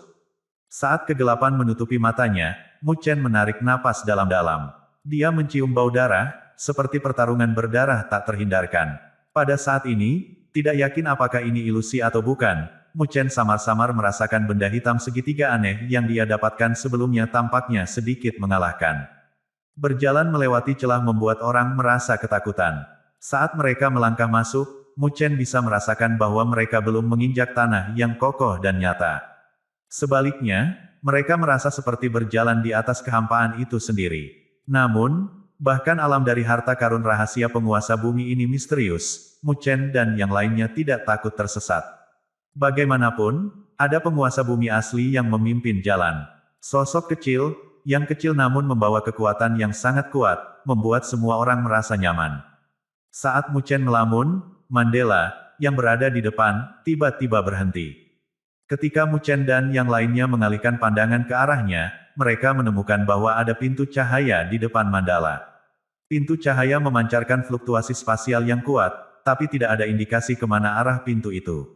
Saat kegelapan menutupi matanya, Mu Chen menarik napas dalam-dalam. Dia mencium bau darah, seperti pertarungan berdarah tak terhindarkan. Pada saat ini, tidak yakin apakah ini ilusi atau bukan, Mu Chen samar-samar merasakan benda hitam segitiga aneh yang dia dapatkan sebelumnya tampaknya sedikit mengalahkan. Berjalan melewati celah membuat orang merasa ketakutan. Saat mereka melangkah masuk, Mu Chen bisa merasakan bahwa mereka belum menginjak tanah yang kokoh dan nyata. Sebaliknya, mereka merasa seperti berjalan di atas kehampaan itu sendiri. Namun, bahkan alam dari harta karun rahasia penguasa bumi ini misterius, Mu Chen dan yang lainnya tidak takut tersesat. Bagaimanapun, ada penguasa bumi asli yang memimpin jalan. Sosok kecil, yang kecil namun membawa kekuatan yang sangat kuat, membuat semua orang merasa nyaman. Saat Mu Chen melamun, Mandela, yang berada di depan, tiba-tiba berhenti. Ketika Mu Chen dan yang lainnya mengalihkan pandangan ke arahnya, mereka menemukan bahwa ada pintu cahaya di depan Mandela. Pintu cahaya memancarkan fluktuasi spasial yang kuat, tapi tidak ada indikasi kemana arah pintu itu.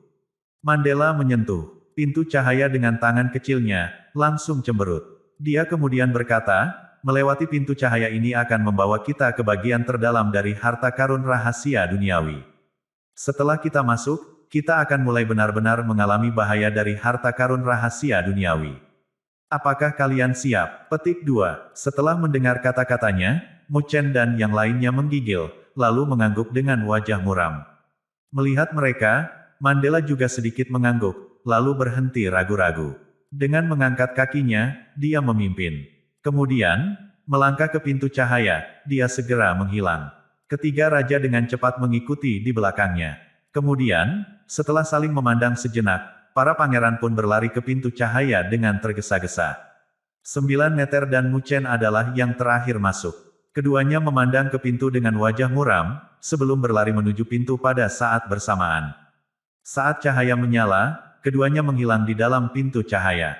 Mandela menyentuh pintu cahaya dengan tangan kecilnya, langsung cemberut. Dia kemudian berkata, "Melewati pintu cahaya ini akan membawa kita ke bagian terdalam dari harta karun rahasia duniawi. Setelah kita masuk, kita akan mulai benar-benar mengalami bahaya dari harta karun rahasia duniawi. Apakah kalian siap?" Petik 2. Setelah mendengar kata-katanya, Mu Chen dan yang lainnya menggigil, lalu mengangguk dengan wajah muram. Melihat mereka, Mandela juga sedikit mengangguk, lalu berhenti ragu-ragu. Dengan mengangkat kakinya, dia memimpin. Kemudian, melangkah ke pintu cahaya, dia segera menghilang. Ketiga raja dengan cepat mengikuti di belakangnya. Kemudian, setelah saling memandang sejenak, para pangeran pun berlari ke pintu cahaya dengan tergesa-gesa. 9 meter dan Mu Chen adalah yang terakhir masuk. Keduanya memandang ke pintu dengan wajah muram, sebelum berlari menuju pintu pada saat bersamaan. Saat cahaya menyala, keduanya menghilang di dalam pintu cahaya.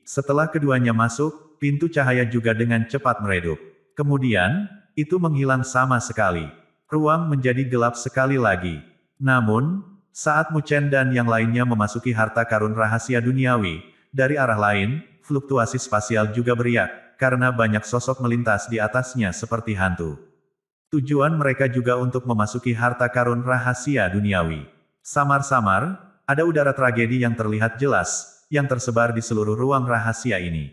Setelah keduanya masuk, pintu cahaya juga dengan cepat meredup. Kemudian, itu menghilang sama sekali. Ruang menjadi gelap sekali lagi. Namun, saat Mu Chen dan yang lainnya memasuki harta karun rahasia duniawi, dari arah lain, fluktuasi spasial juga beriak, karena banyak sosok melintas di atasnya seperti hantu. Tujuan mereka juga untuk memasuki harta karun rahasia duniawi. Samar-samar, ada udara tragedi yang terlihat jelas, yang tersebar di seluruh ruang rahasia ini.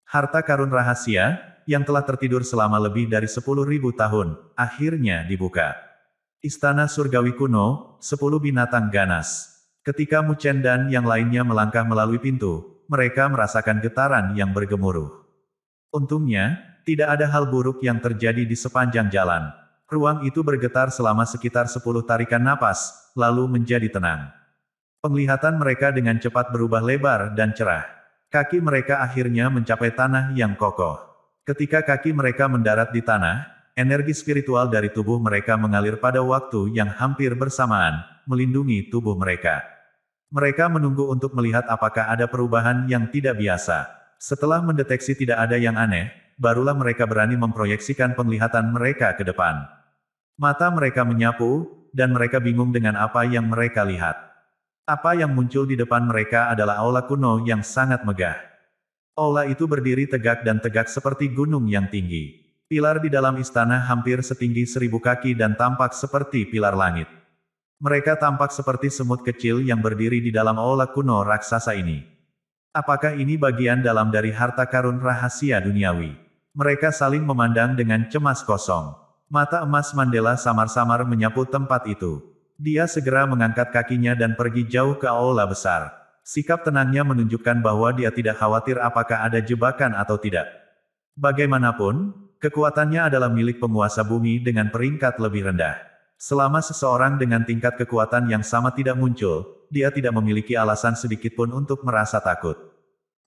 Harta karun rahasia, yang telah tertidur selama lebih dari 10.000 tahun, akhirnya dibuka. Istana surgawi kuno, 10 binatang ganas. Ketika Mu Chen dan yang lainnya melangkah melalui pintu, mereka merasakan getaran yang bergemuruh. Untungnya, tidak ada hal buruk yang terjadi di sepanjang jalan. Ruang itu bergetar selama sekitar 10 tarikan napas, lalu menjadi tenang. Penglihatan mereka dengan cepat berubah lebar dan cerah. Kaki mereka akhirnya mencapai tanah yang kokoh. Ketika kaki mereka mendarat di tanah, energi spiritual dari tubuh mereka mengalir pada waktu yang hampir bersamaan, melindungi tubuh mereka. Mereka menunggu untuk melihat apakah ada perubahan yang tidak biasa. Setelah mendeteksi tidak ada yang aneh, barulah mereka berani memproyeksikan penglihatan mereka ke depan. Mata mereka menyapu, dan mereka bingung dengan apa yang mereka lihat. Apa yang muncul di depan mereka adalah aula kuno yang sangat megah. Aula itu berdiri tegak dan tegak seperti gunung yang tinggi. Pilar di dalam istana hampir setinggi 1000 kaki dan tampak seperti pilar langit. Mereka tampak seperti semut kecil yang berdiri di dalam aula kuno raksasa ini. Apakah ini bagian dalam dari harta karun rahasia duniawi? Mereka saling memandang dengan cemas kosong. Mata emas Mandela samar-samar menyapu tempat itu. Dia segera mengangkat kakinya dan pergi jauh ke aula besar. Sikap tenangnya menunjukkan bahwa dia tidak khawatir apakah ada jebakan atau tidak. Bagaimanapun, kekuatannya adalah milik penguasa bumi dengan peringkat lebih rendah. Selama seseorang dengan tingkat kekuatan yang sama tidak muncul, dia tidak memiliki alasan sedikitpun untuk merasa takut.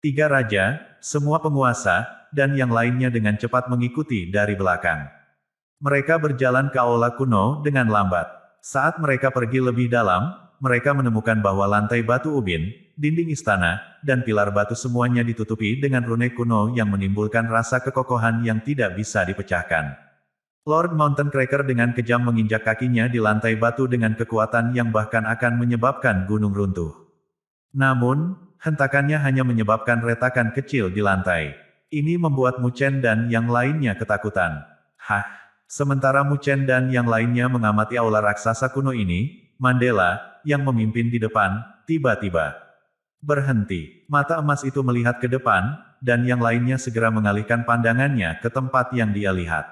Tiga raja, semua penguasa, dan yang lainnya dengan cepat mengikuti dari belakang. Mereka berjalan ke aula kuno dengan lambat. Saat mereka pergi lebih dalam, mereka menemukan bahwa lantai batu ubin, dinding istana, dan pilar batu semuanya ditutupi dengan rune kuno yang menimbulkan rasa kekokohan yang tidak bisa dipecahkan. Lord Mountain Cracker dengan kejam menginjak kakinya di lantai batu dengan kekuatan yang bahkan akan menyebabkan gunung runtuh. Namun, hentakannya hanya menyebabkan retakan kecil di lantai. Ini membuat Mu Chen dan yang lainnya ketakutan. Hah! Sementara Mu Chen dan yang lainnya mengamati aula raksasa kuno ini, Mandela, yang memimpin di depan, tiba-tiba berhenti. Mata emas itu melihat ke depan, dan yang lainnya segera mengalihkan pandangannya ke tempat yang dia lihat.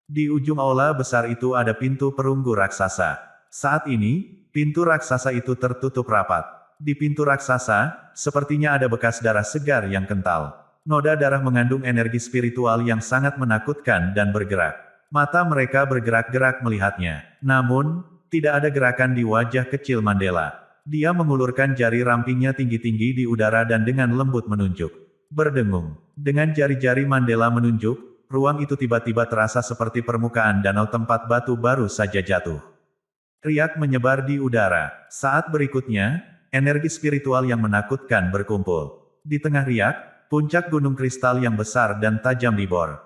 Di ujung aula besar itu ada pintu perunggu raksasa. Saat ini, pintu raksasa itu tertutup rapat. Di pintu raksasa, sepertinya ada bekas darah segar yang kental. Noda darah mengandung energi spiritual yang sangat menakutkan dan bergerak. Mata mereka bergerak-gerak melihatnya. Namun, tidak ada gerakan di wajah kecil Mandela. Dia mengulurkan jari rampingnya tinggi-tinggi di udara dan dengan lembut menunjuk. Berdengung. Dengan jari-jari Mandela menunjuk, ruang itu tiba-tiba terasa seperti permukaan danau tempat batu baru saja jatuh. Riak menyebar di udara. Saat berikutnya, energi spiritual yang menakutkan berkumpul. Di tengah riak, puncak gunung kristal yang besar dan tajam dibor.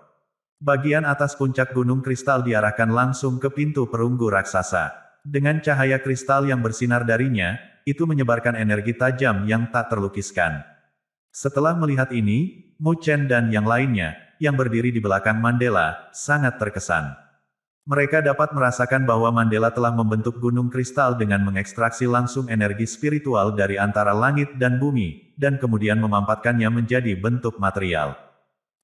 Bagian atas puncak gunung kristal diarahkan langsung ke pintu perunggu raksasa. Dengan cahaya kristal yang bersinar darinya, itu menyebarkan energi tajam yang tak terlukiskan. Setelah melihat ini, Mu Chen dan yang lainnya, yang berdiri di belakang Mandela, sangat terkesan. Mereka dapat merasakan bahwa Mandela telah membentuk gunung kristal dengan mengekstraksi langsung energi spiritual dari antara langit dan bumi, dan kemudian memampatkannya menjadi bentuk material.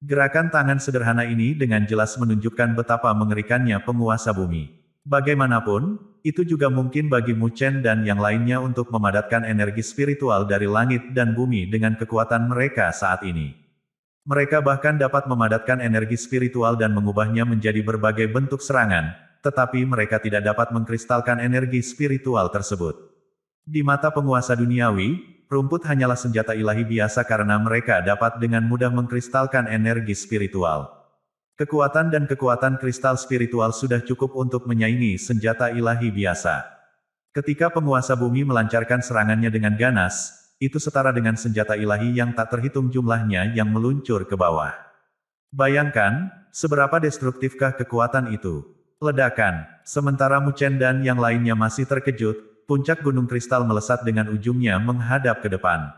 Gerakan tangan sederhana ini dengan jelas menunjukkan betapa mengerikannya penguasa bumi. Bagaimanapun, itu juga mungkin bagi Mu Chen dan yang lainnya untuk memadatkan energi spiritual dari langit dan bumi dengan kekuatan mereka saat ini. Mereka bahkan dapat memadatkan energi spiritual dan mengubahnya menjadi berbagai bentuk serangan, tetapi mereka tidak dapat mengkristalkan energi spiritual tersebut. Di mata penguasa duniawi, rumput hanyalah senjata ilahi biasa karena mereka dapat dengan mudah mengkristalkan energi spiritual. Kekuatan dan kekuatan kristal spiritual sudah cukup untuk menyaingi senjata ilahi biasa. Ketika penguasa bumi melancarkan serangannya dengan ganas, itu setara dengan senjata ilahi yang tak terhitung jumlahnya yang meluncur ke bawah. Bayangkan, seberapa destruktifkah kekuatan itu? Ledakan. Sementara Mu Chen dan yang lainnya masih terkejut, puncak gunung kristal melesat dengan ujungnya menghadap ke depan.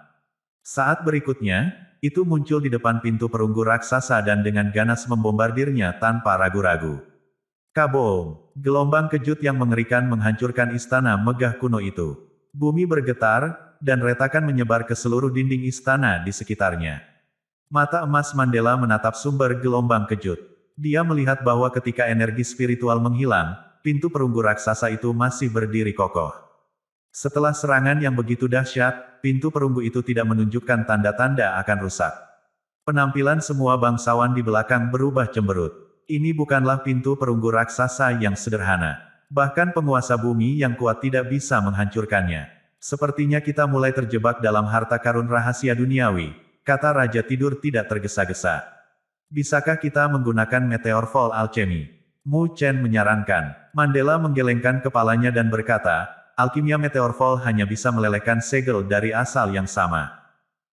Saat berikutnya, itu muncul di depan pintu perunggu raksasa dan dengan ganas membombardirnya tanpa ragu-ragu. Kaboom! Gelombang kejut yang mengerikan menghancurkan istana megah kuno itu. Bumi bergetar, dan retakan menyebar ke seluruh dinding istana di sekitarnya. Mata emas Mandela menatap sumber gelombang kejut. Dia melihat bahwa ketika energi spiritual menghilang, pintu perunggu raksasa itu masih berdiri kokoh. Setelah serangan yang begitu dahsyat, pintu perunggu itu tidak menunjukkan tanda-tanda akan rusak. Penampilan semua bangsawan di belakang berubah cemberut. Ini bukanlah pintu perunggu raksasa yang sederhana. Bahkan penguasa bumi yang kuat tidak bisa menghancurkannya. Sepertinya kita mulai terjebak dalam harta karun rahasia duniawi, kata Raja Tidur tidak tergesa-gesa. Bisakah kita menggunakan Meteor Fall Alchemy? Mu Chen menyarankan. Mandela menggelengkan kepalanya dan berkata, alkimia Meteor Fall hanya bisa melelehkan segel dari asal yang sama.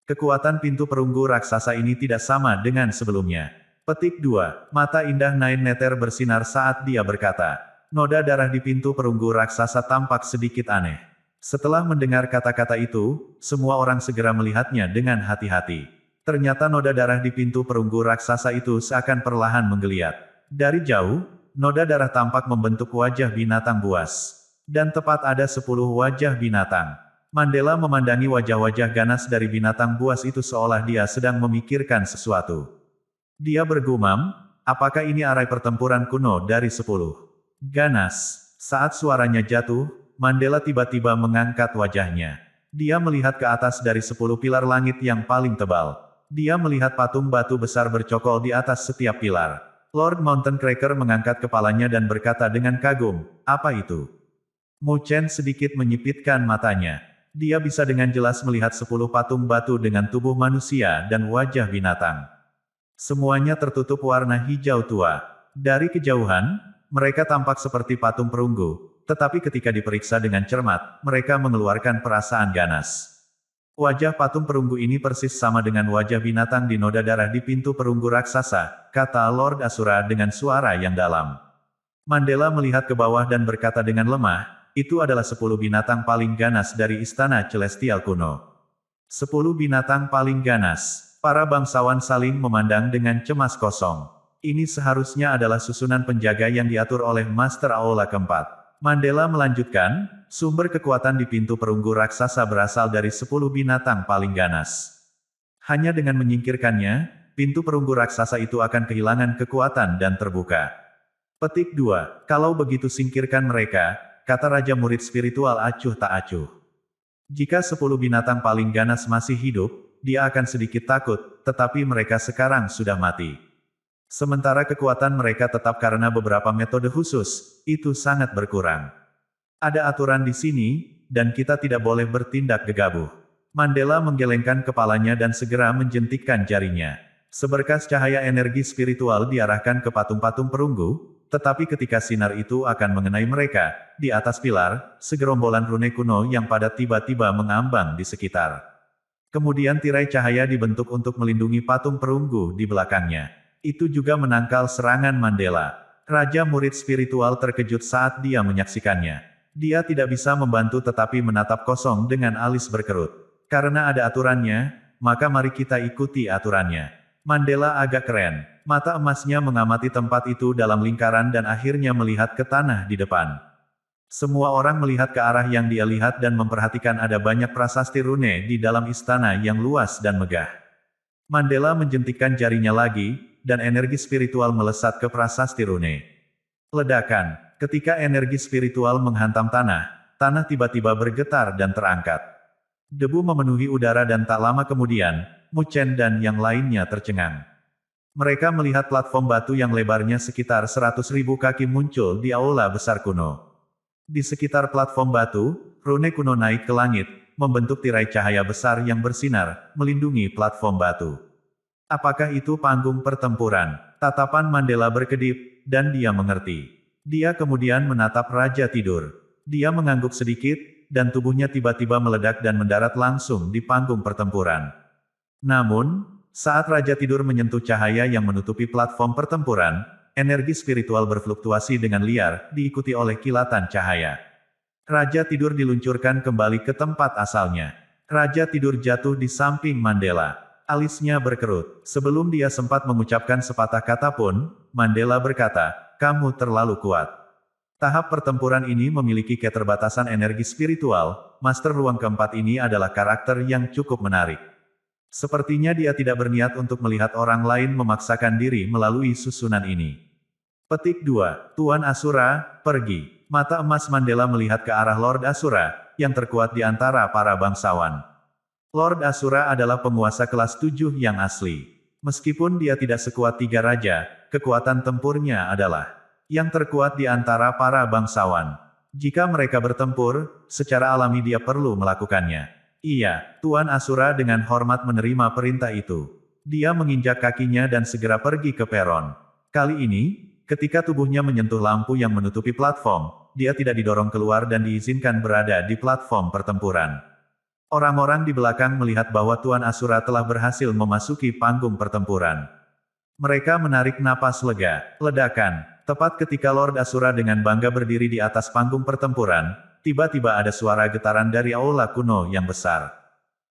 Kekuatan pintu perunggu raksasa ini tidak sama dengan sebelumnya. Petik 2. Mata indah Nine Nether bersinar saat dia berkata. Noda darah di pintu perunggu raksasa tampak sedikit aneh. Setelah mendengar kata-kata itu, semua orang segera melihatnya dengan hati-hati. Ternyata noda darah di pintu perunggu raksasa itu seakan perlahan menggeliat. Dari jauh, noda darah tampak membentuk wajah binatang buas. Dan tepat ada 10 wajah binatang. Mandela memandangi wajah-wajah ganas dari binatang buas itu seolah dia sedang memikirkan sesuatu. Dia bergumam, apakah ini arai pertempuran kuno dari 10 ganas? Saat suaranya jatuh, Mandela tiba-tiba mengangkat wajahnya. Dia melihat ke atas dari 10 pilar langit yang paling tebal. Dia melihat patung batu besar bercokol di atas setiap pilar. Lord Mountain Cracker mengangkat kepalanya dan berkata dengan kagum, "Apa itu?" Mu Chen sedikit menyipitkan matanya. Dia bisa dengan jelas melihat 10 patung batu dengan tubuh manusia dan wajah binatang. Semuanya tertutup warna hijau tua. Dari kejauhan, mereka tampak seperti patung perunggu, tetapi ketika diperiksa dengan cermat, mereka mengeluarkan perasaan ganas. Wajah patung perunggu ini persis sama dengan wajah binatang di noda darah di pintu perunggu raksasa, kata Lord Asura dengan suara yang dalam. Mandela melihat ke bawah dan berkata dengan lemah, itu adalah 10 binatang paling ganas dari istana Celestial kuno. 10 binatang paling ganas. Para bangsawan saling memandang dengan cemas kosong. Ini seharusnya adalah susunan penjaga yang diatur oleh Master Aula keempat. Mandela melanjutkan, sumber kekuatan di pintu perunggu raksasa berasal dari 10 binatang paling ganas. Hanya dengan menyingkirkannya, pintu perunggu raksasa itu akan kehilangan kekuatan dan terbuka. Petik 2. Kalau begitu singkirkan mereka, kata Raja Murid Spiritual acuh tak acuh. Jika 10 binatang paling ganas masih hidup, dia akan sedikit takut, tetapi mereka sekarang sudah mati. Sementara kekuatan mereka tetap karena beberapa metode khusus, itu sangat berkurang. Ada aturan di sini, dan kita tidak boleh bertindak gegabah. Mandela menggelengkan kepalanya dan segera menjentikkan jarinya. Seberkas cahaya energi spiritual diarahkan ke patung-patung perunggu, tetapi ketika sinar itu akan mengenai mereka, di atas pilar, segerombolan rune kuno yang padat tiba-tiba mengambang di sekitar. Kemudian tirai cahaya dibentuk untuk melindungi patung perunggu di belakangnya. Itu juga menangkal serangan Mandela. Raja Murid Spiritual terkejut saat dia menyaksikannya. Dia tidak bisa membantu tetapi menatap kosong dengan alis berkerut. Karena ada aturannya, maka mari kita ikuti aturannya. Mandela agak keren. Mata emasnya mengamati tempat itu dalam lingkaran dan akhirnya melihat ke tanah di depan. Semua orang melihat ke arah yang dia lihat dan memperhatikan ada banyak prasasti rune di dalam istana yang luas dan megah. Mandela menjentikkan jarinya lagi, dan energi spiritual melesat ke prasasti rune. Ledakan. Ketika energi spiritual menghantam tanah, tanah tiba-tiba bergetar dan terangkat. Debu memenuhi udara dan tak lama kemudian, Mu Chen dan yang lainnya tercengang. Mereka melihat platform batu yang lebarnya sekitar 100.000 kaki muncul di aula besar kuno. Di sekitar platform batu, rune kuno naik ke langit, membentuk tirai cahaya besar yang bersinar, melindungi platform batu. Apakah itu panggung pertempuran? Tatapan Mandela berkedip, dan dia mengerti. Dia kemudian menatap Raja Tidur. Dia mengangguk sedikit, dan tubuhnya tiba-tiba meledak dan mendarat langsung di panggung pertempuran. Namun, saat Raja Tidur menyentuh cahaya yang menutupi platform pertempuran, energi spiritual berfluktuasi dengan liar, diikuti oleh kilatan cahaya. Raja Tidur diluncurkan kembali ke tempat asalnya. Raja Tidur jatuh di samping Mandela. Alisnya berkerut. Sebelum dia sempat mengucapkan sepatah kata pun, Mandela berkata, "Kamu terlalu kuat." Tahap pertempuran ini memiliki keterbatasan energi spiritual. Master Ruang Keempat ini adalah karakter yang cukup menarik. Sepertinya dia tidak berniat untuk melihat orang lain memaksakan diri melalui susunan ini. Petik 2. Tuan Asura, pergi. Mata emas Mandela melihat ke arah Lord Asura, yang terkuat di antara para bangsawan. Lord Asura adalah penguasa kelas 7 yang asli. Meskipun dia tidak sekuat 3 raja, kekuatan tempurnya adalah yang terkuat di antara para bangsawan. Jika mereka bertempur, secara alami dia perlu melakukannya. Iya, Tuan Asura dengan hormat menerima perintah itu. Dia menginjak kakinya dan segera pergi ke peron. Kali ini, ketika tubuhnya menyentuh lampu yang menutupi platform, dia tidak didorong keluar dan diizinkan berada di platform pertempuran. Orang-orang di belakang melihat bahwa Tuan Asura telah berhasil memasuki panggung pertempuran. Mereka menarik napas lega. Ledakan. Tepat ketika Lord Asura dengan bangga berdiri di atas panggung pertempuran, tiba-tiba ada suara getaran dari aula kuno yang besar.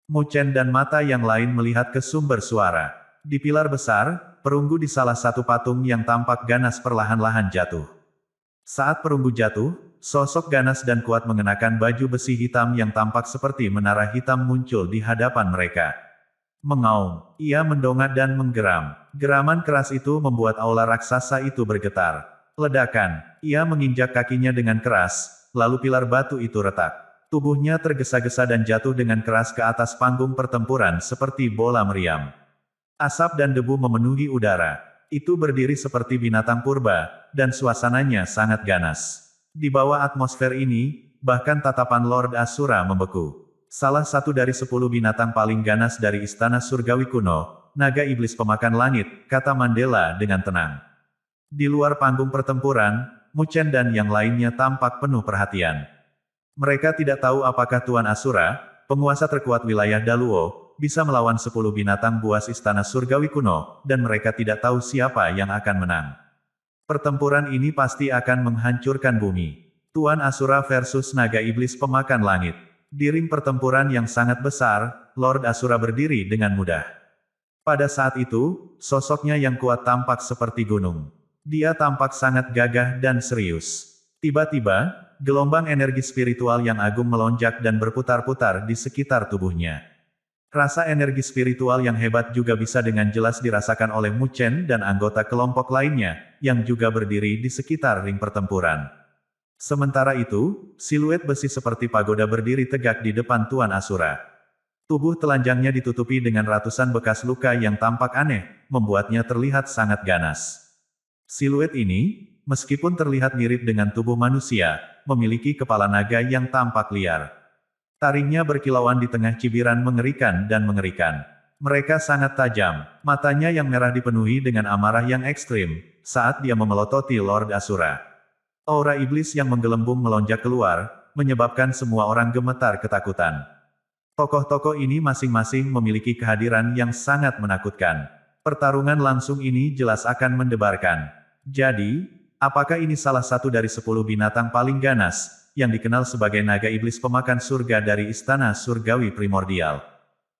Mu Chen dan mata yang lain melihat ke sumber suara. Di pilar besar, perunggu di salah satu patung yang tampak ganas perlahan-lahan jatuh. Saat perunggu jatuh, sosok ganas dan kuat mengenakan baju besi hitam yang tampak seperti menara hitam muncul di hadapan mereka. Mengaum. Ia mendongak dan menggeram. Geraman keras itu membuat aula raksasa itu bergetar. Ledakan. Ia menginjak kakinya dengan keras, lalu pilar batu itu retak. Tubuhnya tergesa-gesa dan jatuh dengan keras ke atas panggung pertempuran seperti bola meriam. Asap dan debu memenuhi udara. Itu berdiri seperti binatang purba, dan suasananya sangat ganas. Di bawah atmosfer ini, bahkan tatapan Lord Asura membeku. Salah satu dari 10 binatang paling ganas dari Istana Surgawi kuno, naga iblis pemakan langit, kata Mandela dengan tenang. Di luar panggung pertempuran, Mu Chen dan yang lainnya tampak penuh perhatian. Mereka tidak tahu apakah Tuan Asura, penguasa terkuat wilayah Daluo, bisa melawan 10 binatang buas Istana Surgawi kuno, dan mereka tidak tahu siapa yang akan menang. Pertempuran ini pasti akan menghancurkan bumi. Tuan Asura versus naga iblis pemakan langit. Di ring pertempuran yang sangat besar, Lord Asura berdiri dengan mudah. Pada saat itu, sosoknya yang kuat tampak seperti gunung. Dia tampak sangat gagah dan serius. Tiba-tiba, gelombang energi spiritual yang agung melonjak dan berputar-putar di sekitar tubuhnya. Rasa energi spiritual yang hebat juga bisa dengan jelas dirasakan oleh Mu Chen dan anggota kelompok lainnya, yang juga berdiri di sekitar ring pertempuran. Sementara itu, siluet besi seperti pagoda berdiri tegak di depan Tuan Asura. Tubuh telanjangnya ditutupi dengan ratusan bekas luka yang tampak aneh, membuatnya terlihat sangat ganas. Siluet ini, meskipun terlihat mirip dengan tubuh manusia, memiliki kepala naga yang tampak liar. Taringnya berkilauan di tengah cibiran mengerikan dan mengerikan. Mereka sangat tajam, matanya yang merah dipenuhi dengan amarah yang ekstrim, saat dia memelototi Lord Asura. Aura iblis yang menggelembung melonjak keluar, menyebabkan semua orang gemetar ketakutan. Tokoh-tokoh ini masing-masing memiliki kehadiran yang sangat menakutkan. Pertarungan langsung ini jelas akan mendebarkan. Jadi, apakah ini salah satu dari 10 binatang paling ganas, yang dikenal sebagai naga iblis pemakan surga dari Istana Surgawi Primordial?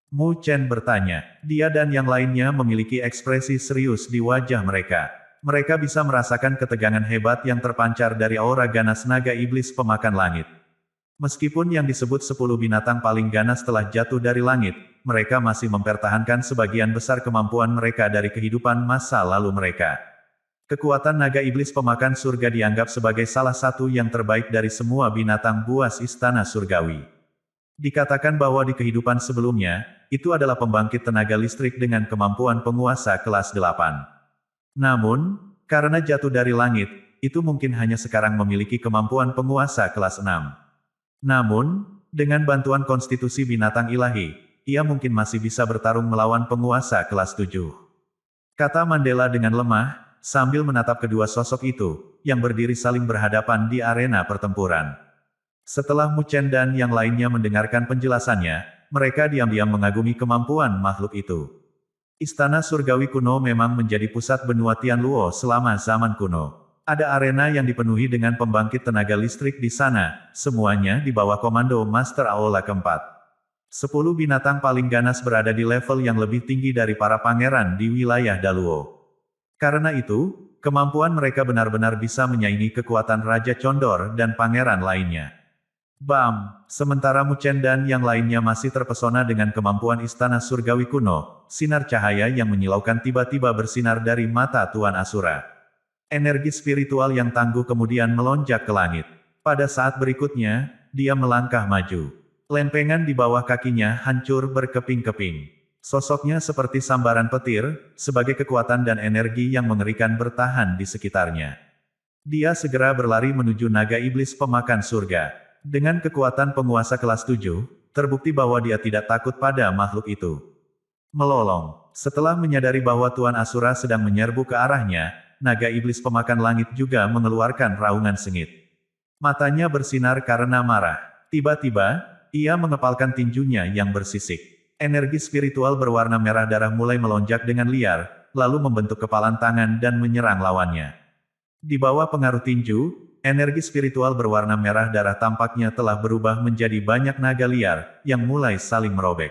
Mu Chen bertanya. Dia dan yang lainnya memiliki ekspresi serius di wajah mereka. Mereka bisa merasakan ketegangan hebat yang terpancar dari aura ganas naga iblis pemakan langit. Meskipun yang disebut 10 binatang paling ganas telah jatuh dari langit, mereka masih mempertahankan sebagian besar kemampuan mereka dari kehidupan masa lalu mereka. Kekuatan naga iblis pemakan surga dianggap sebagai salah satu yang terbaik dari semua binatang buas Istana Surgawi. Dikatakan bahwa di kehidupan sebelumnya, itu adalah pembangkit tenaga listrik dengan kemampuan penguasa kelas 8. Namun, karena jatuh dari langit, itu mungkin hanya sekarang memiliki kemampuan penguasa kelas 6. Namun, dengan bantuan konstitusi binatang ilahi, ia mungkin masih bisa bertarung melawan penguasa kelas 7. Kata Mandela dengan lemah, sambil menatap kedua sosok itu, yang berdiri saling berhadapan di arena pertempuran. Setelah Mu Chen dan yang lainnya mendengarkan penjelasannya, mereka diam-diam mengagumi kemampuan makhluk itu. Istana Surgawi kuno memang menjadi pusat benua Tianluo selama zaman kuno. Ada arena yang dipenuhi dengan pembangkit tenaga listrik di sana, semuanya di bawah komando Master Aula keempat. 10 binatang paling ganas berada di level yang lebih tinggi dari para pangeran di wilayah Daluo. Karena itu, kemampuan mereka benar-benar bisa menyaingi kekuatan Raja Condor dan pangeran lainnya. Bam! Sementara Mu Chen dan yang lainnya masih terpesona dengan kemampuan Istana Surgawi kuno, sinar cahaya yang menyilaukan tiba-tiba bersinar dari mata Tuan Asura. Energi spiritual yang tangguh kemudian melonjak ke langit. Pada saat berikutnya, dia melangkah maju. Lempengan di bawah kakinya hancur berkeping-keping. Sosoknya seperti sambaran petir, sebagai kekuatan dan energi yang mengerikan bertahan di sekitarnya. Dia segera berlari menuju naga iblis pemakan surga. Dengan kekuatan penguasa kelas 7, terbukti bahwa dia tidak takut pada makhluk itu. Melolong. Setelah menyadari bahwa Tuan Asura sedang menyerbu ke arahnya, naga iblis pemakan langit juga mengeluarkan raungan sengit. Matanya bersinar karena marah. Tiba-tiba, ia mengepalkan tinjunya yang bersisik. Energi spiritual berwarna merah darah mulai melonjak dengan liar, lalu membentuk kepalan tangan dan menyerang lawannya. Di bawah pengaruh tinju, energi spiritual berwarna merah darah tampaknya telah berubah menjadi banyak naga liar, yang mulai saling merobek.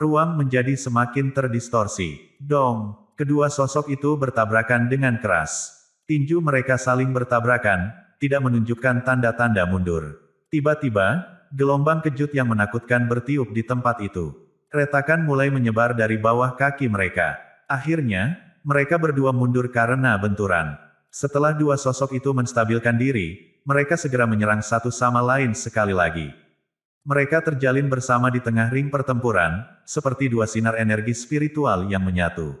Ruang menjadi semakin terdistorsi. Dong! Kedua sosok itu bertabrakan dengan keras. Tinju mereka saling bertabrakan, tidak menunjukkan tanda-tanda mundur. Tiba-tiba, gelombang kejut yang menakutkan bertiup di tempat itu. Retakan mulai menyebar dari bawah kaki mereka. Akhirnya, mereka berdua mundur karena benturan. Setelah dua sosok itu menstabilkan diri, mereka segera menyerang satu sama lain sekali lagi. Mereka terjalin bersama di tengah ring pertempuran, seperti dua sinar energi spiritual yang menyatu.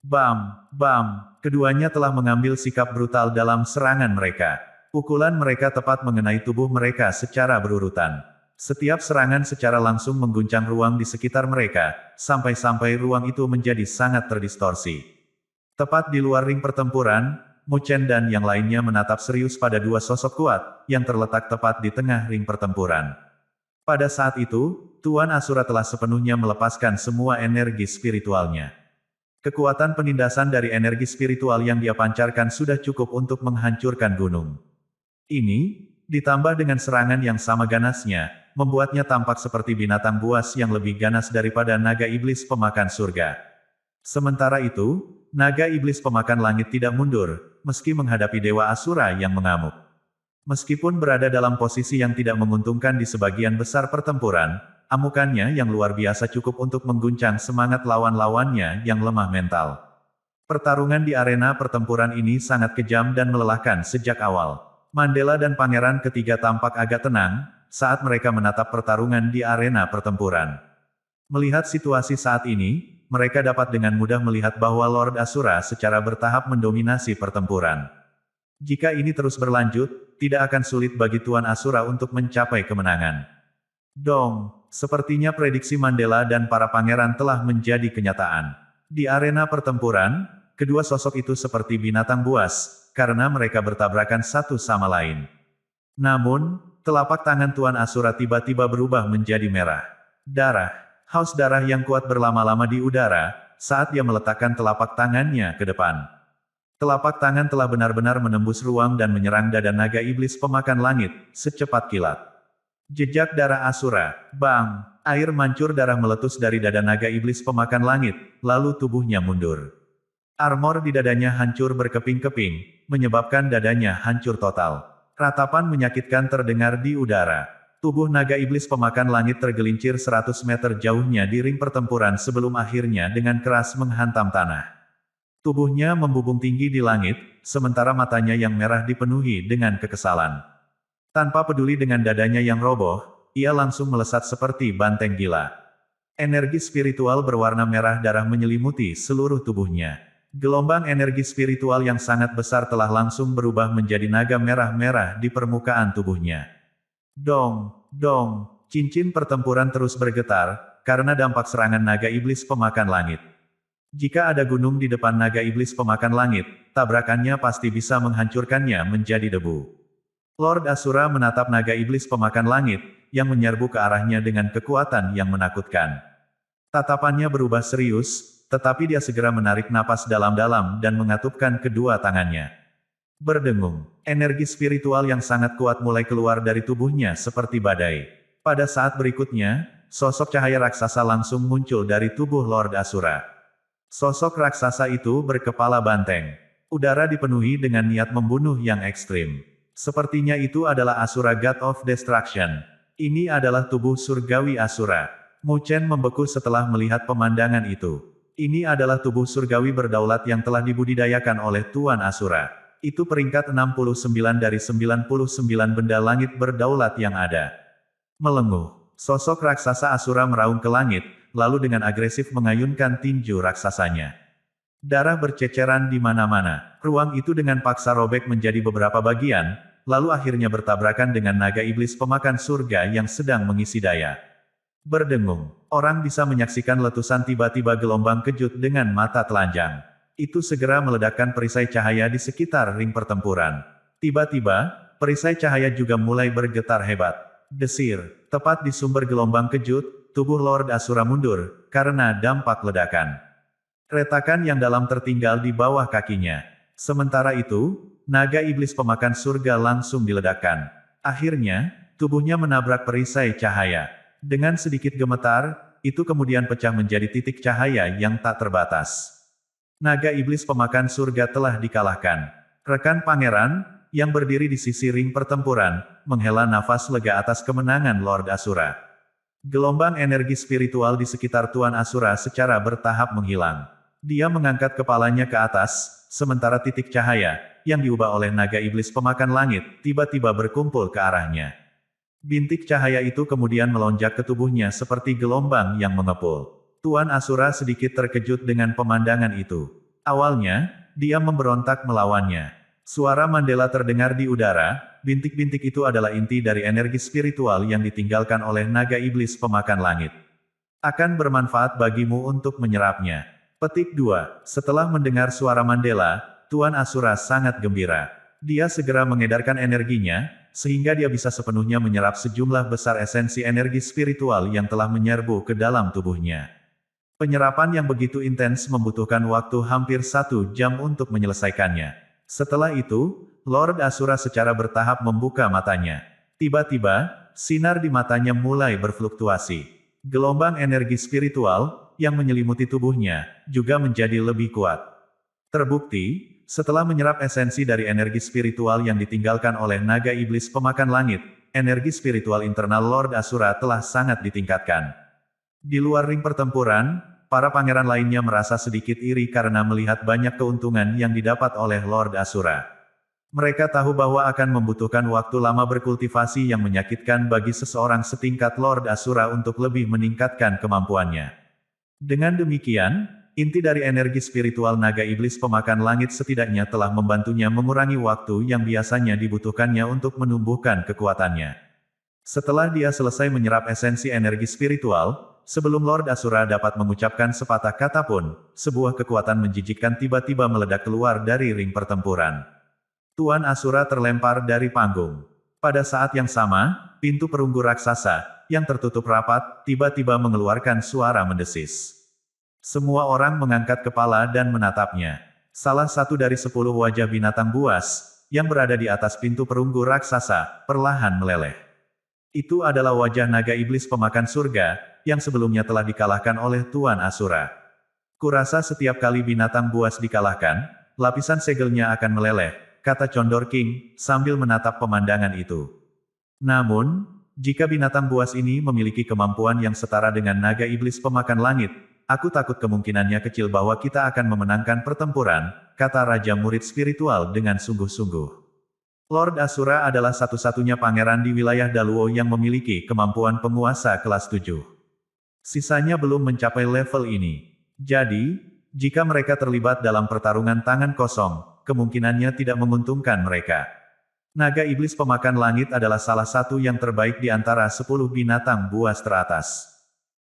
Bam, bam, keduanya telah mengambil sikap brutal dalam serangan mereka. Pukulan mereka tepat mengenai tubuh mereka secara berurutan. Setiap serangan secara langsung mengguncang ruang di sekitar mereka, sampai-sampai ruang itu menjadi sangat terdistorsi. Tepat di luar ring pertempuran, Mu Chen dan yang lainnya menatap serius pada dua sosok kuat, yang terletak tepat di tengah ring pertempuran. Pada saat itu, Tuan Asura telah sepenuhnya melepaskan semua energi spiritualnya. Kekuatan penindasan dari energi spiritual yang dia pancarkan sudah cukup untuk menghancurkan gunung. Ini, ditambah dengan serangan yang sama ganasnya, membuatnya tampak seperti binatang buas yang lebih ganas daripada naga iblis pemakan surga. Sementara itu, naga iblis pemakan langit tidak mundur, meski menghadapi Dewa Asura yang mengamuk. Meskipun berada dalam posisi yang tidak menguntungkan di sebagian besar pertempuran, amukannya yang luar biasa cukup untuk mengguncang semangat lawan-lawannya yang lemah mental. Pertarungan di arena pertempuran ini sangat kejam dan melelahkan sejak awal. Mandela dan Pangeran Ketiga tampak agak tenang, saat mereka menatap pertarungan di arena pertempuran. Melihat situasi saat ini, mereka dapat dengan mudah melihat bahwa Lord Asura secara bertahap mendominasi pertempuran. Jika ini terus berlanjut, tidak akan sulit bagi Tuan Asura untuk mencapai kemenangan. Dong, sepertinya prediksi Mandela dan para pangeran telah menjadi kenyataan. Di arena pertempuran, kedua sosok itu seperti binatang buas, karena mereka bertabrakan satu sama lain. Namun, telapak tangan Tuan Asura tiba-tiba berubah menjadi merah. Darah, haus darah yang kuat berlama-lama di udara, saat dia meletakkan telapak tangannya ke depan. Telapak tangan telah benar-benar menembus ruang dan menyerang dada naga iblis pemakan langit, secepat kilat. Jejak darah Asura, bang, air mancur darah meletus dari dada naga iblis pemakan langit, lalu tubuhnya mundur. Armor di dadanya hancur berkeping-keping, menyebabkan dadanya hancur total. Ratapan menyakitkan terdengar di udara. Tubuh naga iblis pemakan langit tergelincir 100 meter jauhnya di ring pertempuran sebelum akhirnya dengan keras menghantam tanah. Tubuhnya membubung tinggi di langit, sementara matanya yang merah dipenuhi dengan kekesalan. Tanpa peduli dengan dadanya yang roboh, ia langsung melesat seperti banteng gila. Energi spiritual berwarna merah darah menyelimuti seluruh tubuhnya. Gelombang energi spiritual yang sangat besar telah langsung berubah menjadi naga merah-merah di permukaan tubuhnya. Dong, dong, cincin pertempuran terus bergetar, karena dampak serangan naga iblis pemakan langit. Jika ada gunung di depan naga iblis pemakan langit, tabrakannya pasti bisa menghancurkannya menjadi debu. Lord Asura menatap naga iblis pemakan langit, yang menyerbu ke arahnya dengan kekuatan yang menakutkan. Tatapannya berubah serius, tetapi dia segera menarik napas dalam-dalam dan mengatupkan kedua tangannya. Berdengung, energi spiritual yang sangat kuat mulai keluar dari tubuhnya seperti badai. Pada saat berikutnya, sosok cahaya raksasa langsung muncul dari tubuh Lord Asura. Sosok raksasa itu berkepala banteng. Udara dipenuhi dengan niat membunuh yang ekstrim. Sepertinya itu adalah Asura God of Destruction. Ini adalah tubuh surgawi Asura. Mu Chen membeku setelah melihat pemandangan itu. Ini adalah tubuh surgawi berdaulat yang telah dibudidayakan oleh Tuan Asura. Itu peringkat 69 dari 99 benda langit berdaulat yang ada. Melenguh, sosok raksasa Asura meraung ke langit, lalu dengan agresif mengayunkan tinju raksasanya. Darah berceceran di mana-mana. Ruang itu dengan paksa robek menjadi beberapa bagian, lalu akhirnya bertabrakan dengan naga iblis pemakan surga yang sedang mengisi daya. Berdengung, orang bisa menyaksikan letusan tiba-tiba gelombang kejut dengan mata telanjang. Itu segera meledakkan perisai cahaya di sekitar ring pertempuran. Tiba-tiba, perisai cahaya juga mulai bergetar hebat. Desir, tepat di sumber gelombang kejut, tubuh Lord Asura mundur, karena dampak ledakan. Retakan yang dalam tertinggal di bawah kakinya. Sementara itu, naga iblis pemakan surga langsung diledakkan. Akhirnya, tubuhnya menabrak perisai cahaya. Dengan sedikit gemetar, itu kemudian pecah menjadi titik cahaya yang tak terbatas. Naga iblis pemakan surga telah dikalahkan. Rekan pangeran, yang berdiri di sisi ring pertempuran, menghela nafas lega atas kemenangan Lord Asura. Gelombang energi spiritual di sekitar Tuan Asura secara bertahap menghilang. Dia mengangkat kepalanya ke atas, sementara titik cahaya, yang diubah oleh naga iblis pemakan langit, tiba-tiba berkumpul ke arahnya. Bintik cahaya itu kemudian melonjak ke tubuhnya seperti gelombang yang mengepul. Tuan Asura sedikit terkejut dengan pemandangan itu. Awalnya, dia memberontak melawannya. Suara Mandela terdengar di udara, bintik-bintik itu adalah inti dari energi spiritual yang ditinggalkan oleh naga iblis pemakan langit. Akan bermanfaat bagimu untuk menyerapnya. Petik 2. Setelah mendengar suara Mandela, Tuan Asura sangat gembira. Dia segera mengedarkan energinya, sehingga dia bisa sepenuhnya menyerap sejumlah besar esensi energi spiritual yang telah menyerbu ke dalam tubuhnya. Penyerapan yang begitu intens membutuhkan waktu hampir 1 jam untuk menyelesaikannya. Setelah itu, Lord Asura secara bertahap membuka matanya. Tiba-tiba, sinar di matanya mulai berfluktuasi. Gelombang energi spiritual, yang menyelimuti tubuhnya, juga menjadi lebih kuat. Terbukti, setelah menyerap esensi dari energi spiritual yang ditinggalkan oleh naga iblis pemakan langit, energi spiritual internal Lord Asura telah sangat ditingkatkan. Di luar ring pertempuran, para pangeran lainnya merasa sedikit iri karena melihat banyak keuntungan yang didapat oleh Lord Asura. Mereka tahu bahwa akan membutuhkan waktu lama berkultivasi yang menyakitkan bagi seseorang setingkat Lord Asura untuk lebih meningkatkan kemampuannya. Dengan demikian, inti dari energi spiritual naga iblis pemakan langit setidaknya telah membantunya mengurangi waktu yang biasanya dibutuhkannya untuk menumbuhkan kekuatannya. Setelah dia selesai menyerap esensi energi spiritual, sebelum Lord Asura dapat mengucapkan sepatah kata pun, sebuah kekuatan menjijikkan tiba-tiba meledak keluar dari ring pertempuran. Tuan Asura terlempar dari panggung. Pada saat yang sama, pintu perunggu raksasa, yang tertutup rapat, tiba-tiba mengeluarkan suara mendesis. Semua orang mengangkat kepala dan menatapnya. Salah satu dari 10 wajah binatang buas, yang berada di atas pintu perunggu raksasa, perlahan meleleh. Itu adalah wajah naga iblis pemakan surga, yang sebelumnya telah dikalahkan oleh Tuan Asura. Kurasa setiap kali binatang buas dikalahkan, lapisan segelnya akan meleleh, kata Condor King, sambil menatap pemandangan itu. Namun, jika binatang buas ini memiliki kemampuan yang setara dengan naga iblis pemakan langit, aku takut kemungkinannya kecil bahwa kita akan memenangkan pertempuran, kata Raja Murid Spiritual dengan sungguh-sungguh. Lord Asura adalah satu-satunya pangeran di wilayah Daluo yang memiliki kemampuan penguasa kelas 7. Sisanya belum mencapai level ini. Jadi, jika mereka terlibat dalam pertarungan tangan kosong, kemungkinannya tidak menguntungkan mereka. Naga iblis pemakan langit adalah salah satu yang terbaik di antara 10 binatang buas teratas.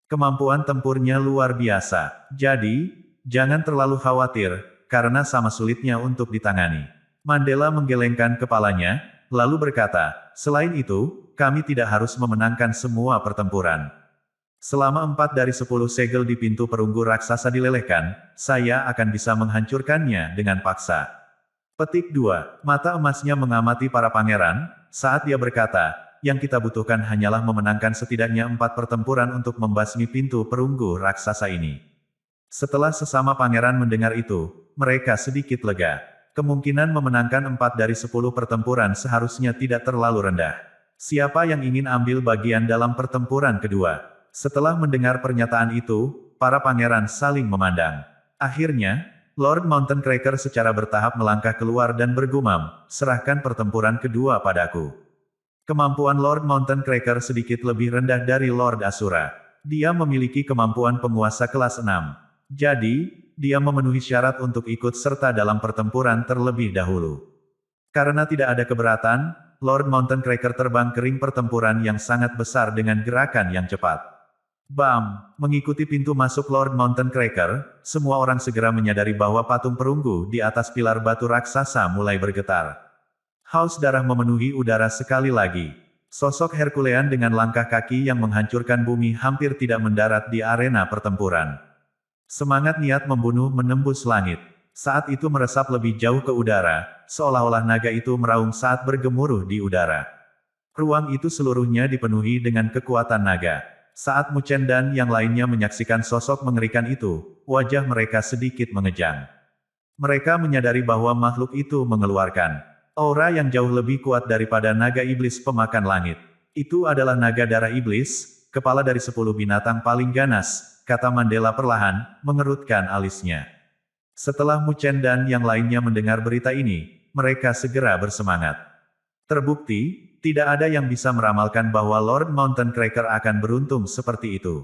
Kemampuan tempurnya luar biasa. Jadi, jangan terlalu khawatir, karena sama sulitnya untuk ditangani. Mandela menggelengkan kepalanya, lalu berkata, selain itu, kami tidak harus memenangkan semua pertempuran. Selama 4 dari 10 segel di pintu perunggu raksasa dilelehkan, saya akan bisa menghancurkannya dengan paksa. Petik 2. Mata emasnya mengamati para pangeran, saat dia berkata, yang kita butuhkan hanyalah memenangkan setidaknya 4 pertempuran untuk membasmi pintu perunggu raksasa ini. Setelah sesama pangeran mendengar itu, mereka sedikit lega. Kemungkinan memenangkan 4 dari 10 pertempuran seharusnya tidak terlalu rendah. Siapa yang ingin ambil bagian dalam pertempuran kedua? Setelah mendengar pernyataan itu, para pangeran saling memandang. Akhirnya, Lord Mountain Cracker secara bertahap melangkah keluar dan bergumam, serahkan pertempuran kedua padaku. Kemampuan Lord Mountain Cracker sedikit lebih rendah dari Lord Asura. Dia memiliki kemampuan penguasa kelas 6. Jadi, dia memenuhi syarat untuk ikut serta dalam pertempuran terlebih dahulu. Karena tidak ada keberatan, Lord Mountain Cracker terbang ke ring pertempuran yang sangat besar dengan gerakan yang cepat. Bam! Mengikuti pintu masuk Lord Mountain Cracker, semua orang segera menyadari bahwa patung perunggu di atas pilar batu raksasa mulai bergetar. Haus darah memenuhi udara sekali lagi. Sosok Herculean dengan langkah kaki yang menghancurkan bumi hampir tidak mendarat di arena pertempuran. Semangat niat membunuh menembus langit. Saat itu meresap lebih jauh ke udara, seolah-olah naga itu meraung saat bergemuruh di udara. Ruang itu seluruhnya dipenuhi dengan kekuatan naga. Saat Mu Chen dan yang lainnya menyaksikan sosok mengerikan itu, wajah mereka sedikit mengejang. Mereka menyadari bahwa makhluk itu mengeluarkan aura yang jauh lebih kuat daripada naga iblis pemakan langit. Itu adalah naga darah iblis, kepala dari 10 binatang paling ganas, kata Mandela perlahan, mengerutkan alisnya. Setelah Mu Chen dan yang lainnya mendengar berita ini, mereka segera bersemangat. Terbukti, tidak ada yang bisa meramalkan bahwa Lord Mountain Cracker akan beruntung seperti itu.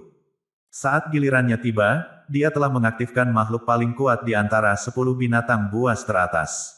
Saat gilirannya tiba, dia telah mengaktifkan makhluk paling kuat di antara 10 binatang buas teratas.